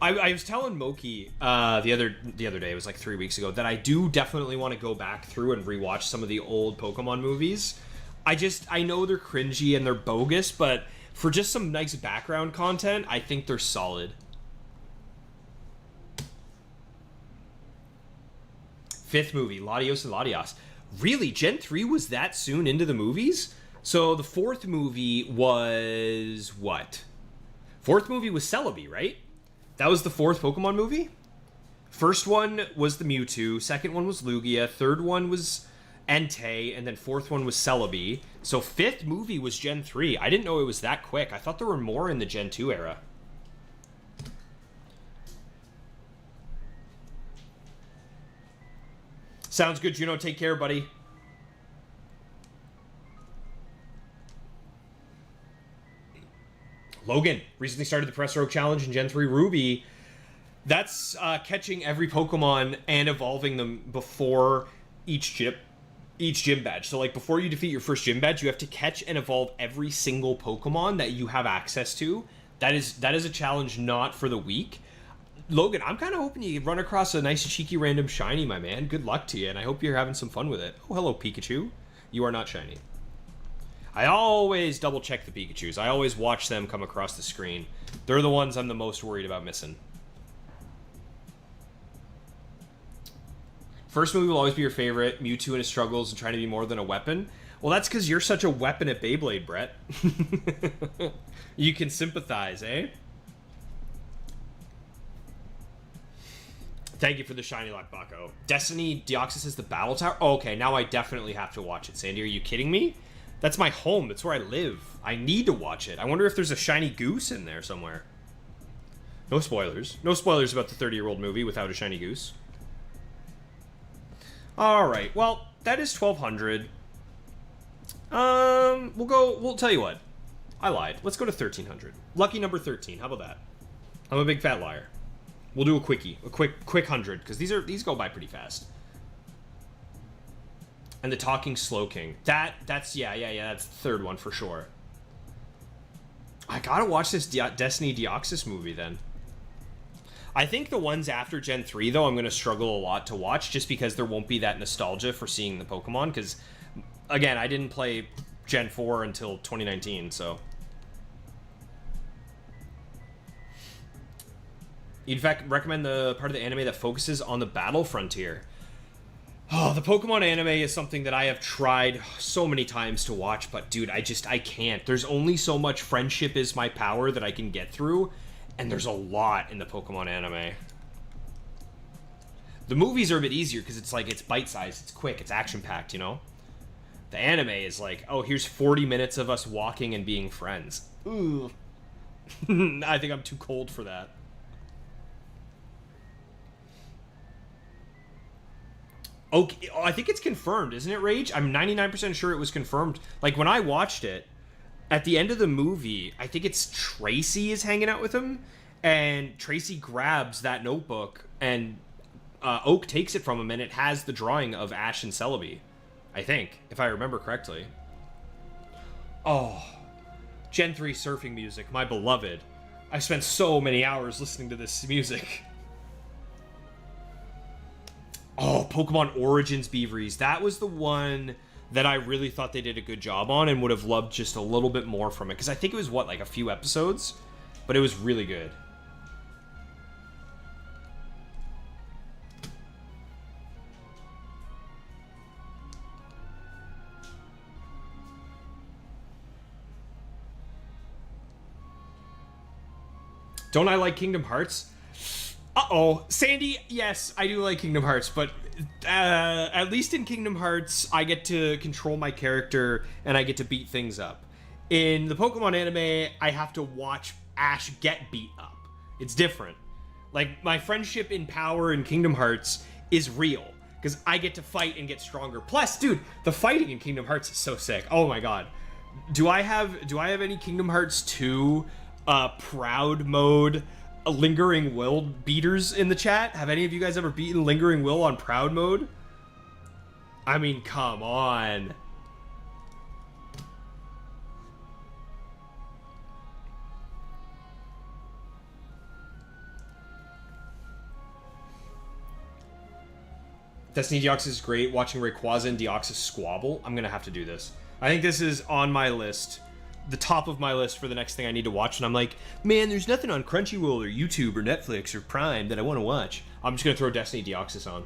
Speaker 1: I was telling Moki the other day, it was like 3 weeks ago, that I do definitely want to go back through and rewatch some of the old Pokemon movies. I know they're cringy and they're bogus, but for just some nice background content, I think they're solid. Fifth movie, Latios and Latias. Really? Gen 3 was that soon into the movies? So the fourth movie was what? Fourth movie was Celebi, right? That was the fourth Pokemon movie? First one was the Mewtwo, second one was Lugia, third one was Entei, and then fourth one was Celebi. So fifth movie was Gen 3. I didn't know it was that quick. I thought there were more in the Gen 2 era. Sounds good, Juno. Take care, buddy. Logan recently started the Press Rogue Challenge in Gen 3 Ruby. That's catching every Pokemon and evolving them before each gym badge. So, like, before you defeat your first gym badge, you have to catch and evolve every single Pokemon that you have access to. That is a challenge not for the weak. Logan, I'm kind of hoping you run across a nice, cheeky, random shiny, my man. Good luck to you, and I hope you're having some fun with it. Oh, hello, Pikachu. You are not shiny. I always double check the Pikachus. I always watch them come across the screen. They're the ones I'm the most worried about missing. First movie will always be your favorite. Mewtwo and his struggles and trying to be more than a weapon. Well, that's because you're such a weapon at Beyblade, Brett. You can sympathize, eh? Thank you for the shiny luck, Bucko. Destiny Deoxys is the battle tower? Oh, okay, now I definitely have to watch it, Sandy. Are you kidding me? That's my home. That's where I live. I need to watch it. I wonder if there's a shiny goose in there somewhere. No spoilers. No spoilers about the 30-year-old movie without a shiny goose. Alright, well, that is 1,200. We'll tell you what. I lied. Let's go to 1,300. Lucky number 13. How about that? I'm a big fat liar. We'll do a quickie. A quick 100, because these go by pretty fast. And the Talking Slow King. That's yeah, that's the third one for sure. I gotta watch this Destiny Deoxys movie then. I think the ones after Gen 3, though, I'm going to struggle a lot to watch just because there won't be that nostalgia for seeing the Pokemon. Because, again, I didn't play Gen 4 until 2019, so. In fact, recommend the part of the anime that focuses on the battle frontier. Oh, the Pokemon anime is something that I have tried so many times to watch, but dude, I can't. There's only so much friendship is my power that I can get through. And there's a lot in the Pokemon anime. The movies are a bit easier because it's like, it's bite-sized, it's quick, it's action-packed, you know? The anime is like, oh, here's 40 minutes of us walking and being friends. Ooh. I think I'm too cold for that. Okay, I think it's confirmed, isn't it, Rage? I'm 99% sure it was confirmed. Like, when I watched it, at the end of the movie, I think it's Tracy is hanging out with him, and Tracy grabs that notebook, and Oak takes it from him, and it has the drawing of Ash and Celebi. I think, if I remember correctly. Oh, Gen 3 surfing music, my beloved. I spent so many hours listening to this music. Oh, Pokemon Origins Beaveries. That was the one that I really thought they did a good job on and would have loved just a little bit more from it. Because I think it was, what, like a few episodes? But it was really good. Don't I like Kingdom Hearts? Uh-oh. Sandy, yes, I do like Kingdom Hearts, but at least in Kingdom Hearts, I get to control my character and I get to beat things up. In the Pokemon anime, I have to watch Ash get beat up. It's different. Like, my friendship in Power in Kingdom Hearts is real, because I get to fight and get stronger. Plus, dude, the fighting in Kingdom Hearts is so sick. Oh my god. Do I have any Kingdom Hearts 2 Proud Mode Lingering Will beaters in the chat? Have any of you guys ever beaten Lingering Will on Proud Mode? I mean, come on. Destiny Deoxys is great. Watching Rayquaza and Deoxys squabble. I'm gonna have to do this. I think this is on my list. The top of my list for the next thing I need to watch, and I'm like, man, there's nothing on Crunchyroll or YouTube or Netflix or Prime that I want to watch. I'm just gonna throw Destiny Deoxys on.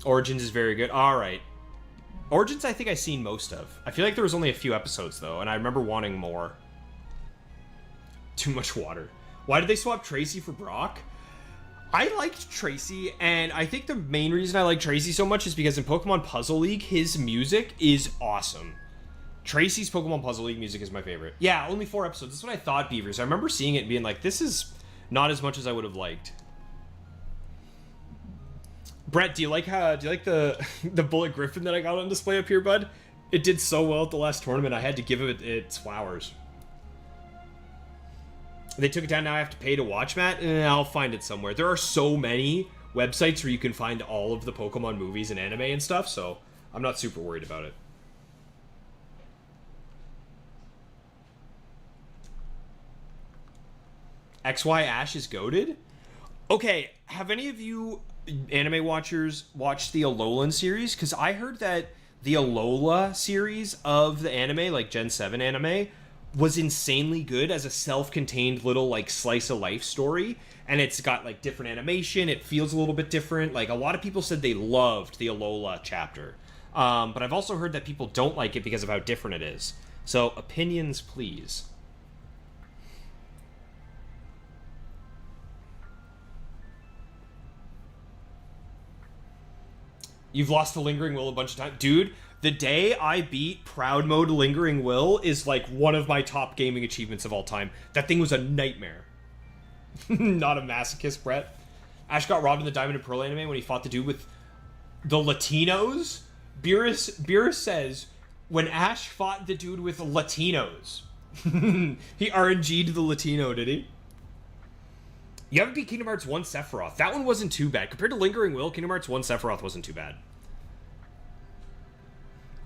Speaker 1: Origins is very good. All right, Origins I think I've seen most of. I feel like there was only a few episodes though, and I remember wanting more. Too much water. Why did they swap Tracy for Brock? I liked Tracy, and I think the main reason I like Tracy so much is because in Pokemon Puzzle League, his music is awesome. Tracy's Pokemon Puzzle League music is my favorite. Yeah, only 4 episodes. That's what I thought, Beavers. I remember seeing it and being like, this is not as much as I would have liked. Brett, do you like the the Bullet Griffin that I got on display up here, bud? It did so well at the last tournament, I had to give it its flowers. They took it down, now I have to pay to watch, Matt? I'll find it somewhere. There are so many websites where you can find all of the Pokemon movies and anime and stuff, so I'm not super worried about it. XY Ash is goated? Okay, have any of you anime watchers watched the Alolan series? Because I heard that the Alola series of the anime, like Gen 7 anime, was insanely good as a self-contained little like slice of life story, and it's got like different animation. It feels a little bit different. Like a lot of people said they loved the Alola chapter, but I've also heard that people don't like it because of how different it is. So opinions, please. You've lost the Lingering Will a bunch of times. Dude, the day I beat Proud Mode Lingering Will is like one of my top gaming achievements of all time. That thing was a nightmare. Not a masochist, Brett. Ash got robbed in the Diamond and Pearl anime when he fought the dude with the Latinos. Beerus says, when Ash fought the dude with Latinos. He RNG'd the Latino, did he? You haven't beat Kingdom Hearts 1 Sephiroth. That one wasn't too bad. Compared to Lingering Will, Kingdom Hearts 1 Sephiroth wasn't too bad.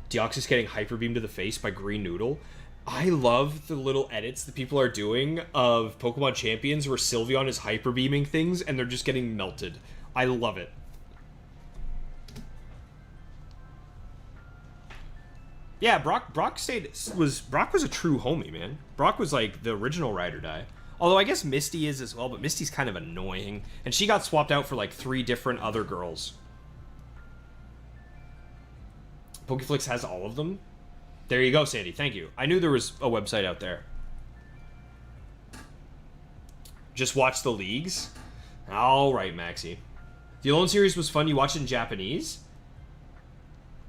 Speaker 1: Deoxys getting hyper beamed to the face by Green Noodle. I love the little edits that people are doing of Pokemon Champions where Sylveon is hyper beaming things and they're just getting melted. I love it. Yeah, Brock was a true homie, man. Brock was like the original ride or die. Although I guess Misty is as well, but Misty's kind of annoying. And she got swapped out for like 3 different other girls. Pokeflix has all of them. There you go, Sandy. Thank you. I knew there was a website out there. Just watch the leagues? Alright, Maxie. The Alone series was fun. You watched it in Japanese?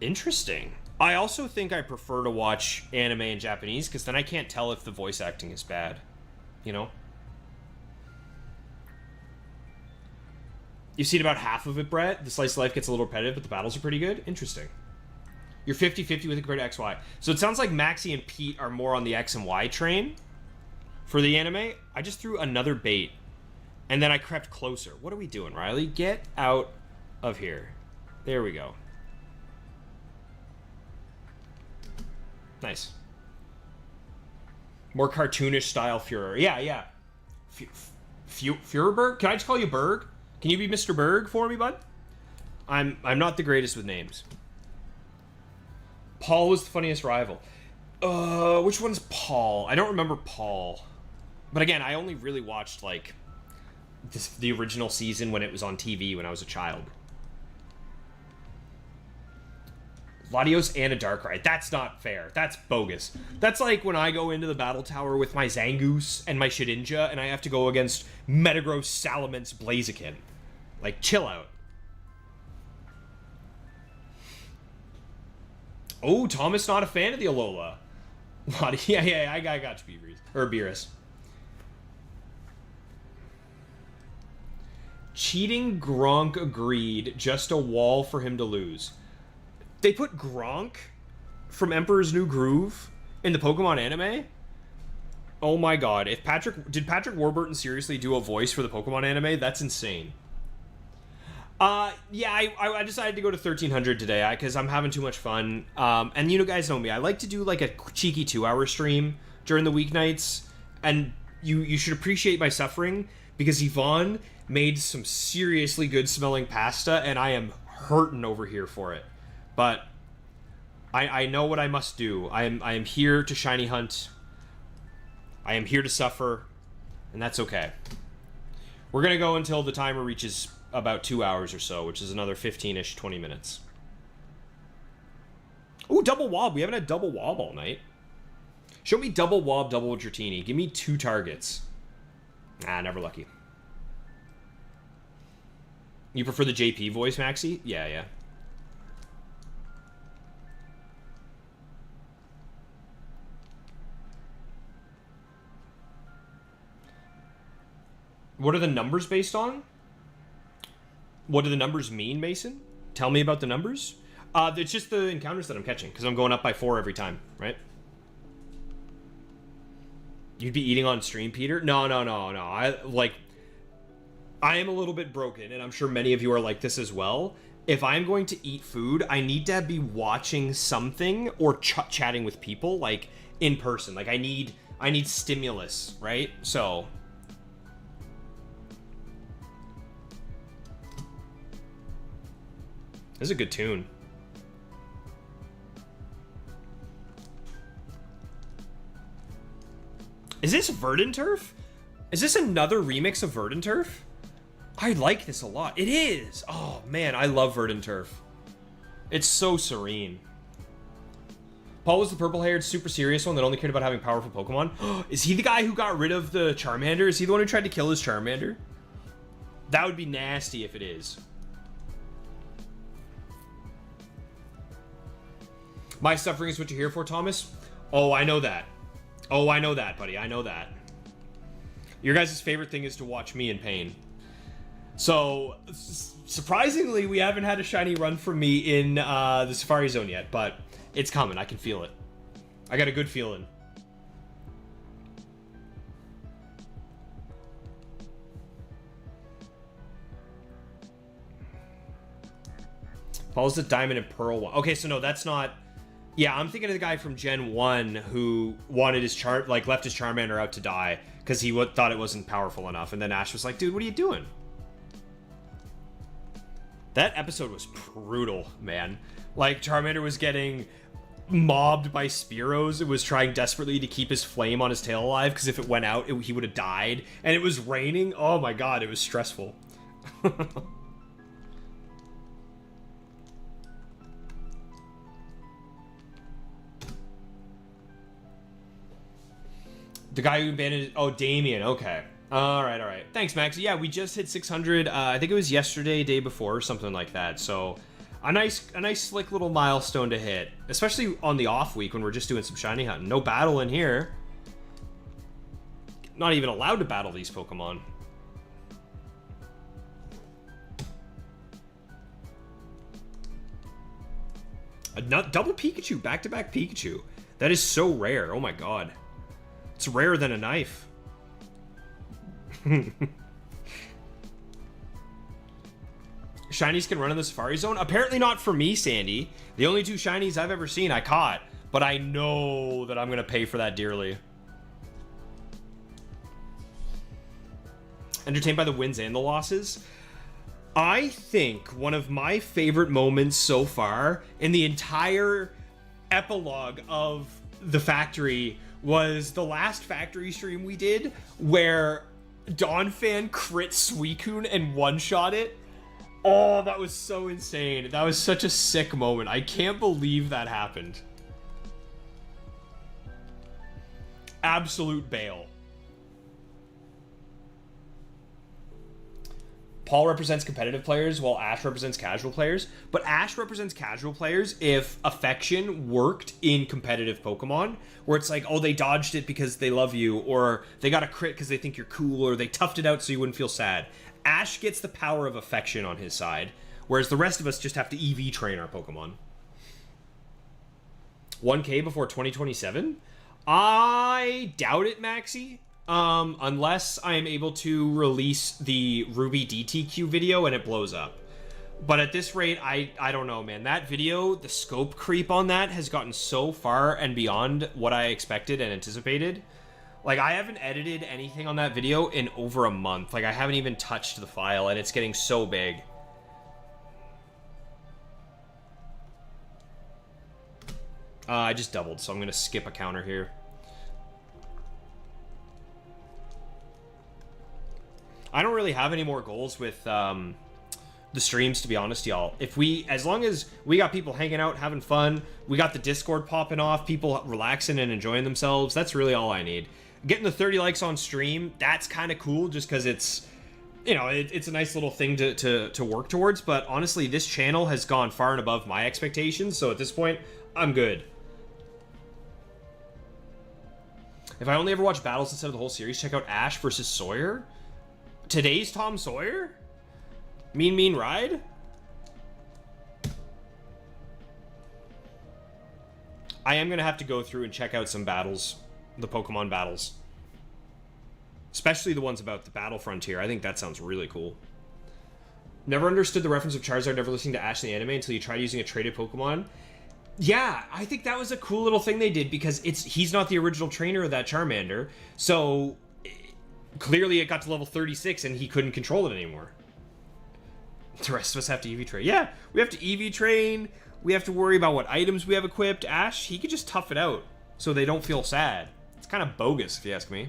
Speaker 1: Interesting. I also think I prefer to watch anime in Japanese, because then I can't tell if the voice acting is bad. You know? You've seen about half of it, Brett. The slice of life gets a little repetitive, but the battles are pretty good. Interesting. You're 50-50 with it compared to XY. So it sounds like Maxie and Pete are more on the X and Y train for the anime. I just threw another bait, and then I crept closer. What are we doing, Riley? Get out of here. There we go. Nice. More cartoonish style Führer. Yeah. Führerberg? Can I just call you Berg? Can you be Mr. Berg for me, bud? I'm not the greatest with names. Paul was the funniest rival. Which one's Paul? I don't remember Paul. But again, I only really watched, like, the original season when it was on TV when I was a child. Latios and a Darkrai. That's not fair. That's bogus. That's like when I go into the battle tower with my Zangoose and my Shedinja and I have to go against Metagross, Salamence, Blaziken. Like, chill out. Oh, Thomas not a fan of the Alola. Yeah, I got you, Beerus. Cheating Gronk agreed. Just a wall for him to lose. They put Gronk from Emperor's New Groove in the Pokemon anime? Oh my god. Did Patrick Warburton seriously do a voice for the Pokemon anime? That's insane. Yeah, I decided to go to 1300 today because I'm having too much fun. And you guys know me. I like to do like a cheeky 2-hour stream during the weeknights. And you should appreciate my suffering because Yvonne made some seriously good smelling pasta and I am hurting over here for it. But I know what I must do. I am here to shiny hunt. I am here to suffer, and that's okay. We're gonna go until the timer reaches about 2 hours or so, which is another 15-ish, 20 minutes. Ooh, double wob. We haven't had double wob all night. Show me double wob, double Dratini. Give me 2 targets. Ah, never lucky. You prefer the JP voice, Maxie? Yeah. What are the numbers based on? What do the numbers mean, Mason? Tell me about the numbers. It's just the encounters that I'm catching, because I'm going up by 4 every time, right? You'd be eating on stream, Peter? No. I am a little bit broken, and I'm sure many of you are like this as well. If I'm going to eat food, I need to be watching something or chatting with people, like, in person. Like, I need stimulus, right? So... This is a good tune. Is this Verdanturf? Is this another remix of Verdanturf? I like this a lot. It is! Oh, man, I love Verdanturf. It's so serene. Paul was the purple-haired, super serious one that only cared about having powerful Pokemon. Is he the guy who got rid of the Charmander? Is he the one who tried to kill his Charmander? That would be nasty if it is. My suffering is what you're here for, Thomas? Oh, I know that. Oh, I know that, buddy. I know that. Your guys' favorite thing is to watch me in pain. So, surprisingly, we haven't had a shiny run from me in the Safari Zone yet, but it's coming. I can feel it. I got a good feeling. Paul's the Diamond and Pearl one. Okay, so no, that's not... Yeah, I'm thinking of the guy from Gen 1 who wanted his left his Charmander out to die because he thought it wasn't powerful enough. And then Ash was like, dude, what are you doing? That episode was brutal, man. Like, Charmander was getting mobbed by Spearows. It was trying desperately to keep his flame on his tail alive because if it went out, he would have died. And it was raining. Oh my god, it was stressful. The guy who abandoned... Oh, Damien. Okay. All right. Thanks, Max. Yeah, we just hit 600. I think it was yesterday, day before, or something like that. So, a nice, slick little milestone to hit. Especially on the off week when we're just doing some shiny hunting. No battle in here. Not even allowed to battle these Pokemon. A double Pikachu. Back-to-back Pikachu. That is so rare. Oh, my God. It's rarer than a knife. Shinies can run in the Safari Zone? Apparently not for me, Sandy. The only two shinies I've ever seen I caught. But I know that I'm going to pay for that dearly. Entertained by the wins and the losses? I think one of my favorite moments so far in the entire epilogue of the factory was the last factory stream we did where Donphan crit Suicune and one-shot it. Oh, that was so insane. That was such a sick moment. I can't believe that happened. Absolute bail. Paul represents competitive players while Ash represents casual players. But Ash represents casual players if affection worked in competitive Pokemon, where it's like, oh, they dodged it because they love you, or they got a crit because they think you're cool, or they toughed it out so you wouldn't feel sad. Ash gets the power of affection on his side, whereas the rest of us just have to EV train our Pokemon. 1K before 2027? I doubt it, Maxi. Unless I am able to release the Ruby DTQ video and it blows up. But at this rate, I don't know, man. That video, the scope creep on that has gotten so far and beyond what I expected and anticipated. Like, I haven't edited anything on that video in over a month. Like, I haven't even touched the file, and it's getting so big. I just doubled, so I'm going to skip a counter here. I don't really have any more goals with the streams, to be honest, y'all. As long as we got people hanging out, having fun, we got the Discord popping off, people relaxing and enjoying themselves, that's really all I need. Getting the 30 likes on stream, that's kind of cool, just because it's, you know, it's a nice little thing to work towards, but honestly, this channel has gone far and above my expectations, so at this point, I'm good. If I only ever watch battles instead of the whole series, check out Ash versus Sawyer. Today's Tom Sawyer? Mean Ride? I am going to have to go through and check out some battles. The Pokemon battles. Especially the ones about the Battle Frontier. I think that sounds really cool. Never understood the reference of Charizard never listening to Ash in the anime until you tried using a traded Pokemon. Yeah, I think that was a cool little thing they did because he's not the original trainer of that Charmander. So clearly it got to level 36 and he couldn't control it anymore. The rest of us have to EV train. Yeah, we have to EV train. We have to worry about what items we have equipped. Ash, he could just tough it out so they don't feel sad. It's kind of bogus, if you ask me.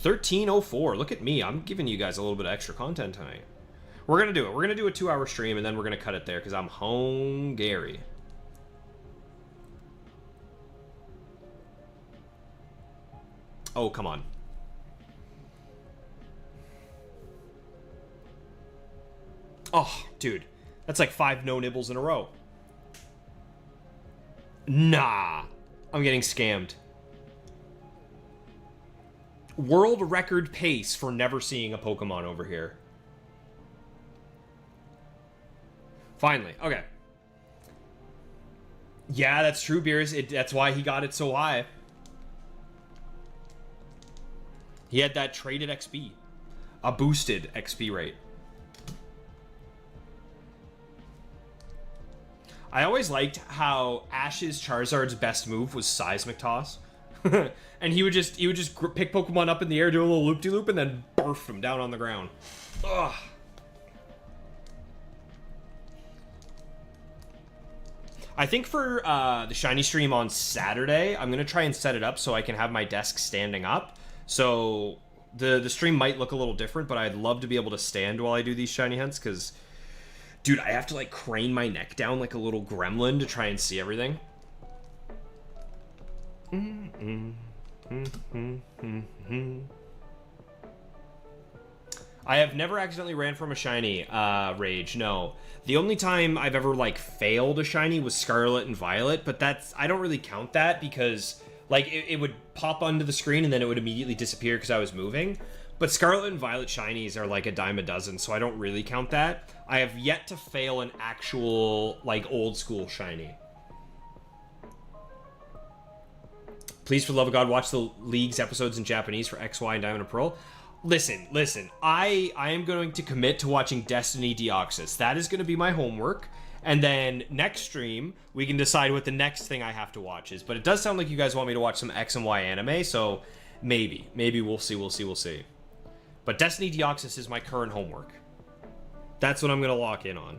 Speaker 1: $13.04. Look at me. I'm giving you guys a little bit of extra content tonight. We're going to do it. We're going to do a 2-hour stream, and then we're going to cut it there because I'm hungry. Oh, come on. Oh, dude. That's like 5 no nibbles in a row. Nah. I'm getting scammed. World record pace for never seeing a Pokemon over here. Finally. Okay. Yeah, that's true, Beers. That's why he got it so high. He had that traded XP. A boosted XP rate. I always liked how Ash's Charizard's best move was Seismic Toss. And he would just pick Pokemon up in the air, do a little loop-de-loop, and then barf them down on the ground. Ugh. I think for the Shiny stream on Saturday, I'm going to try and set it up so I can have my desk standing up. So the stream might look a little different, but I'd love to be able to stand while I do these Shiny hunts, because, dude, I have to, like, crane my neck down like a little gremlin to try and see everything. I have never accidentally ran from a Shiny, Rage, no. The only time I've ever, like, failed a Shiny was Scarlet and Violet, but I don't really count that because, like, it would pop onto the screen and then it would immediately disappear because I was moving. But Scarlet and Violet Shinies are like a dime a dozen, so I don't really count that. I have yet to fail an actual, like, old school Shiny. Please, for the love of God, watch the League's episodes in Japanese for X, Y, and Diamond and Pearl. Listen. I am going to commit to watching Destiny Deoxys. That is going to be my homework. And then next stream, we can decide what the next thing I have to watch is. But it does sound like you guys want me to watch some X and Y anime, so maybe. Maybe we'll see. But Destiny Deoxys is my current homework. That's what I'm going to lock in on.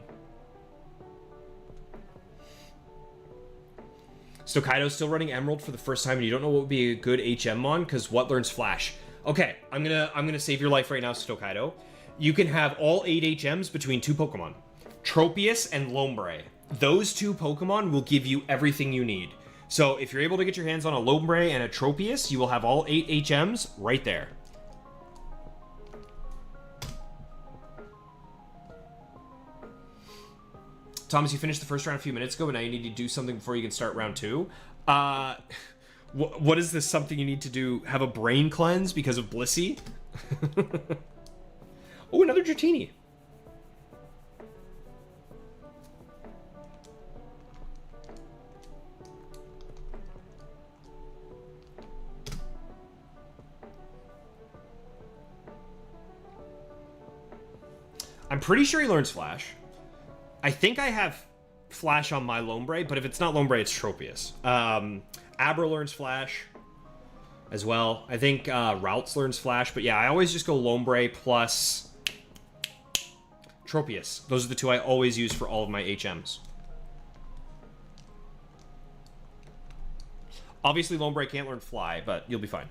Speaker 1: Stokkaido's still running Emerald for the first time, and you don't know what would be a good HM mon, because what learns Flash? Okay, I'm gonna save your life right now, Stokkaido. You can have all 8 HMs between 2 Pokemon. Tropius and Lombre. Those 2 Pokemon will give you everything you need. So if you're able to get your hands on a Lombre and a Tropius, you will have all 8 HMs right there. Thomas, you finished the first round a few minutes ago, but now you need to do something before you can start round 2. What is this something you need to do? Have a brain cleanse because of Blissey? Oh, another Dratini. I'm pretty sure he learns Flash. I think I have Flash on my Lombre, but if it's not Lombre, it's Tropius. Abra learns Flash as well. I think Routes learns Flash, but yeah, I always just go Lombre plus Tropius. Those are the 2 I always use for all of my HMs. Obviously, Lombre can't learn Fly, but you'll be fine.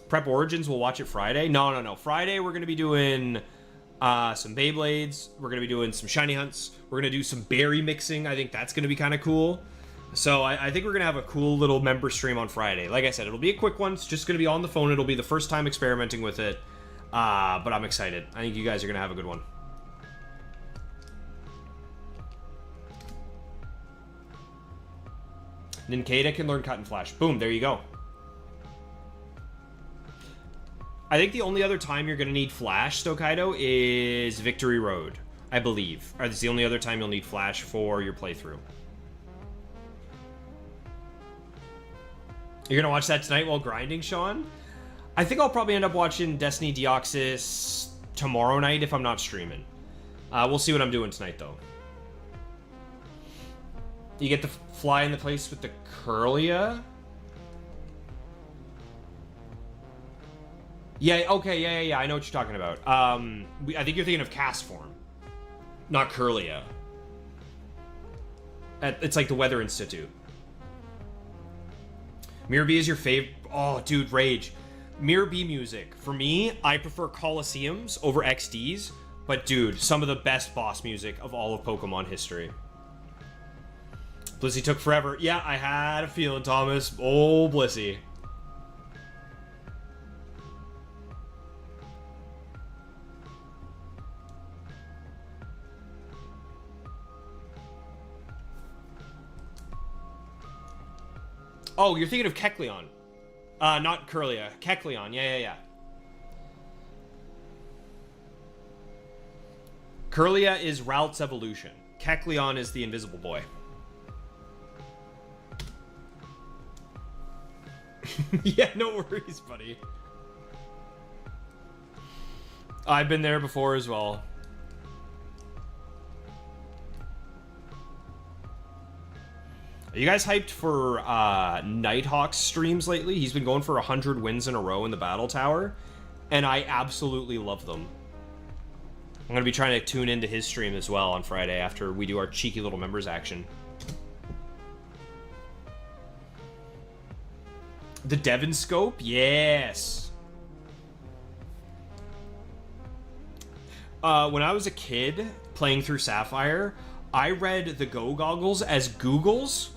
Speaker 1: Prep Origins, we'll watch it Friday. No. Friday, we're going to be doing some Beyblades. We're going to be doing some Shiny Hunts. We're going to do some berry mixing. I think that's going to be kind of cool. So I think we're going to have a cool little member stream on Friday. Like I said, it'll be a quick one. It's just going to be on the phone. It'll be the first time experimenting with it. But I'm excited. I think you guys are going to have a good one. Nincada can learn Cut and Flash. Boom, there you go. I think the only other time you're going to need Flash, Stokkaido, is Victory Road, I believe. Or that's the only other time you'll need Flash for your playthrough. You're going to watch that tonight while grinding, Sean? I think I'll probably end up watching Destiny Deoxys tomorrow night if I'm not streaming. We'll see what I'm doing tonight, though. You get to fly in the place with the Curlia? Yeah, okay, yeah. I know what you're talking about. I think you're thinking of Cast Form, not Curlia. It's like the Weather Institute. Mirror B is your fave. Oh, dude, rage. Mirror B music. For me, I prefer Colosseums over XDs. But, dude, some of the best boss music of all of Pokemon history. Blissey took forever. Yeah, I had a feeling, Thomas. Oh, Blissey. Oh, you're thinking of Kecleon. Not Curlia. Kecleon. Yeah. Curlia is Ralt's evolution. Kecleon is the invisible boy. Yeah, no worries, buddy. I've been there before as well. Are you guys hyped for Nighthawk's streams lately? He's been going for 100 wins in a row in the Battle Tower, and I absolutely love them. I'm going to be trying to tune into his stream as well on Friday after we do our cheeky little members action. The Devon Scope? Yes! When I was a kid playing through Sapphire, I read the Go Goggles as Googles.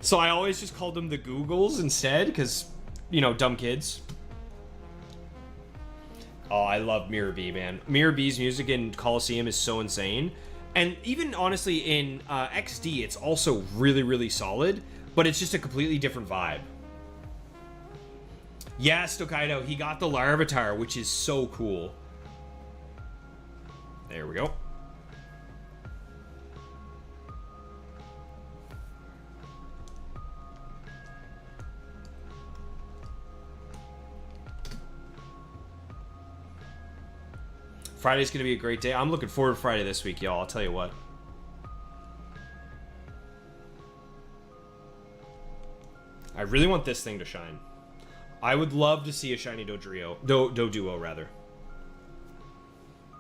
Speaker 1: So I always just called them the Googles instead, because, you know, dumb kids. Oh, I love Mirror B, man. Mirror B's music in Colosseum is so insane. And even, honestly, in XD, it's also really, really solid, but it's just a completely different vibe. Yeah, Stokaido, he got the Larvitar, which is so cool. There we go. Friday's gonna be a great day. I'm looking forward to Friday this week, y'all. I'll tell you what. I really want this thing to shine. I would love to see a shiny Doduo, rather.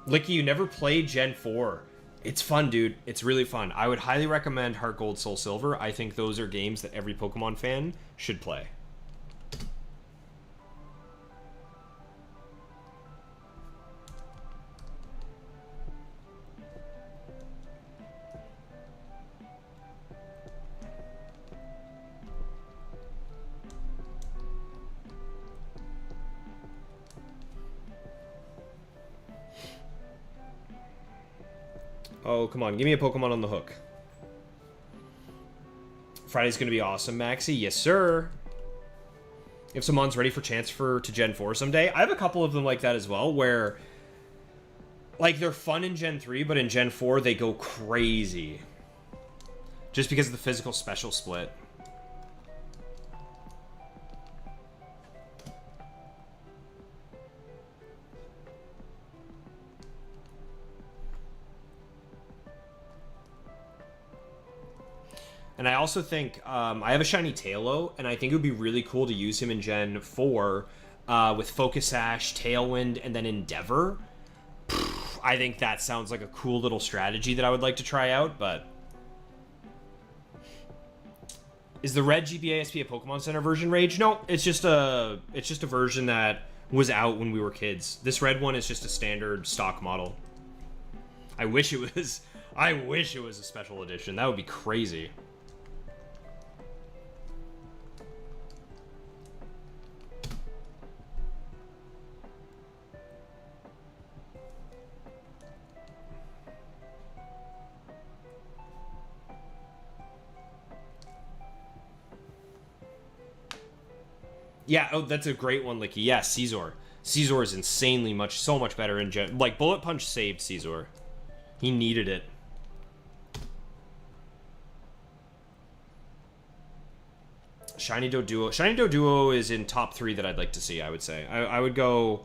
Speaker 1: Licky, you never played Gen 4. It's fun, dude. It's really fun. I would highly recommend Heart Gold, Soul Silver. I think those are games that every Pokemon fan should play. Oh, come on. Give me a Pokemon on the hook. Friday's going to be awesome, Maxie. Yes, sir. If someone's ready for transfer to Gen 4 someday, I have a couple of them like that as well, where, like, they're fun in Gen 3, but in Gen 4, they go crazy. Just because of the physical special split. And I also think, I have a shiny Tailo, and I think it would be really cool to use him in Gen 4 with Focus Sash, Tailwind, and then Endeavor. I think that sounds like a cool little strategy that I would like to try out, but... Is the red GBASP a Pokemon Center version, Rage? No, it's just a version that was out when we were kids. This red one is just a standard stock model. I wish it was a special edition. That would be crazy. Yeah, oh, that's a great one, Licky. Yeah, Caesar. Caesar is insanely so much better in Gen... Like, Bullet Punch saved Caesar. He needed it. Shiny Doduo. Shiny Doduo is in top 3 that I'd like to see, I would say. I would say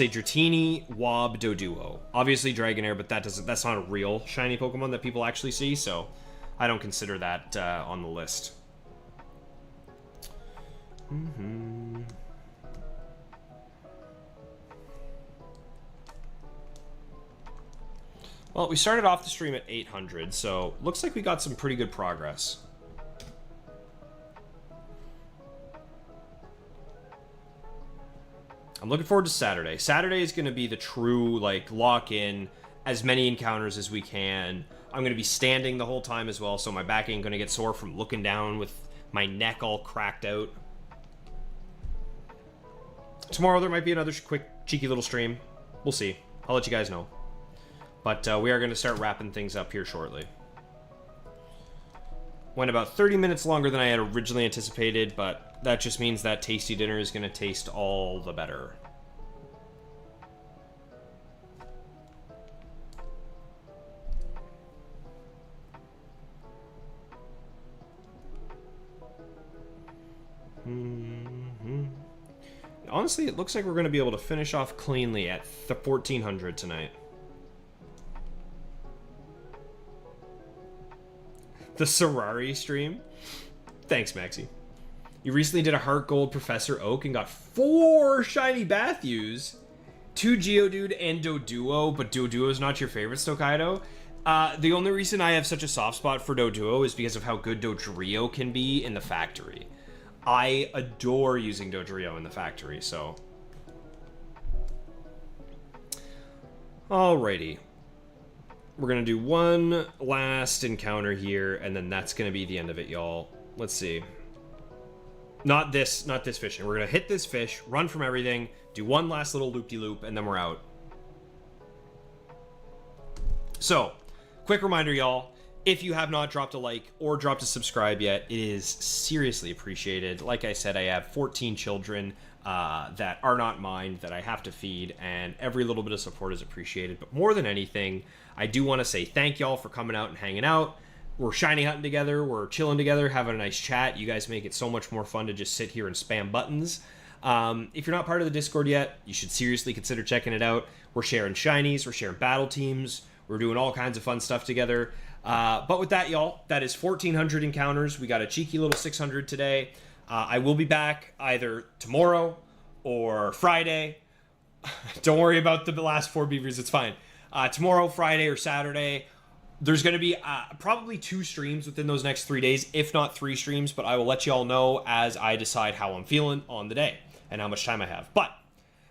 Speaker 1: Dratini, Wob, Doduo. Obviously Dragonair, but that's not a real shiny Pokemon that people actually see, so I don't consider that on the list. Well, we started off the stream at 800, so looks like we got some pretty good progress. I'm looking forward to Saturday. Saturday is going to be the true, like, lock in as many encounters as we can. I'm going to be standing the whole time as well, so my back ain't going to get sore from looking down with my neck all cracked out. Tomorrow there might be another quick, cheeky little stream. We'll see. I'll let you guys know. But we are going to start wrapping things up here shortly. Went about 30 minutes longer than I had originally anticipated, but that just means that tasty dinner is going to taste all the better. Honestly, it looks like we're going to be able to finish off cleanly at 1400 tonight. The Sorari stream? Thanks, Maxi. You recently did a Heart Gold Professor Oak and got 4 shiny Bathyus, 2 Geodude and Doduo, but Doduo is not your favorite, Stokaido. The only reason I have such a soft spot for Doduo is because of how good Dodrio can be in the factory. I adore using Dodrio in the factory, so... Alrighty. We're going to do one last encounter here, and then that's going to be the end of it, y'all. Let's see. Not this fishing. We're going to hit this fish, run from everything, do one last little loop-de-loop, and then we're out. So, quick reminder, y'all. If you have not dropped a like or dropped a subscribe yet, it is seriously appreciated. Like I said, I have 14 children that are not mine that I have to feed, and every little bit of support is appreciated. But more than anything, I do want to say thank y'all for coming out and hanging out. We're shiny hunting together, we're chilling together, having a nice chat. You guys make it so much more fun to just sit here and spam buttons. If you're not part of the Discord yet, you should seriously consider checking it out. We're sharing shinies, we're sharing battle teams, we're doing all kinds of fun stuff together. But with that, y'all, that is 1,400 encounters. We got a cheeky little 600 today. I will be back either tomorrow or Friday. Don't worry about the last 4 beavers, it's fine. Tomorrow, Friday, or Saturday. There's going to be probably 2 streams within those next 3 days, if not 3 streams, but I will let y'all know as I decide how I'm feeling on the day and how much time I have. But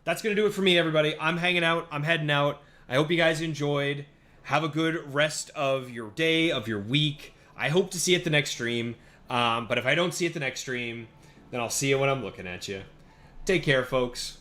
Speaker 1: that's going to do it for me, everybody. I'm hanging out. I'm heading out. I hope you guys enjoyed. Have a good rest of your day, of your week. I hope to see you at the next stream. But if I don't see you at the next stream, then I'll see you when I'm looking at you. Take care, folks.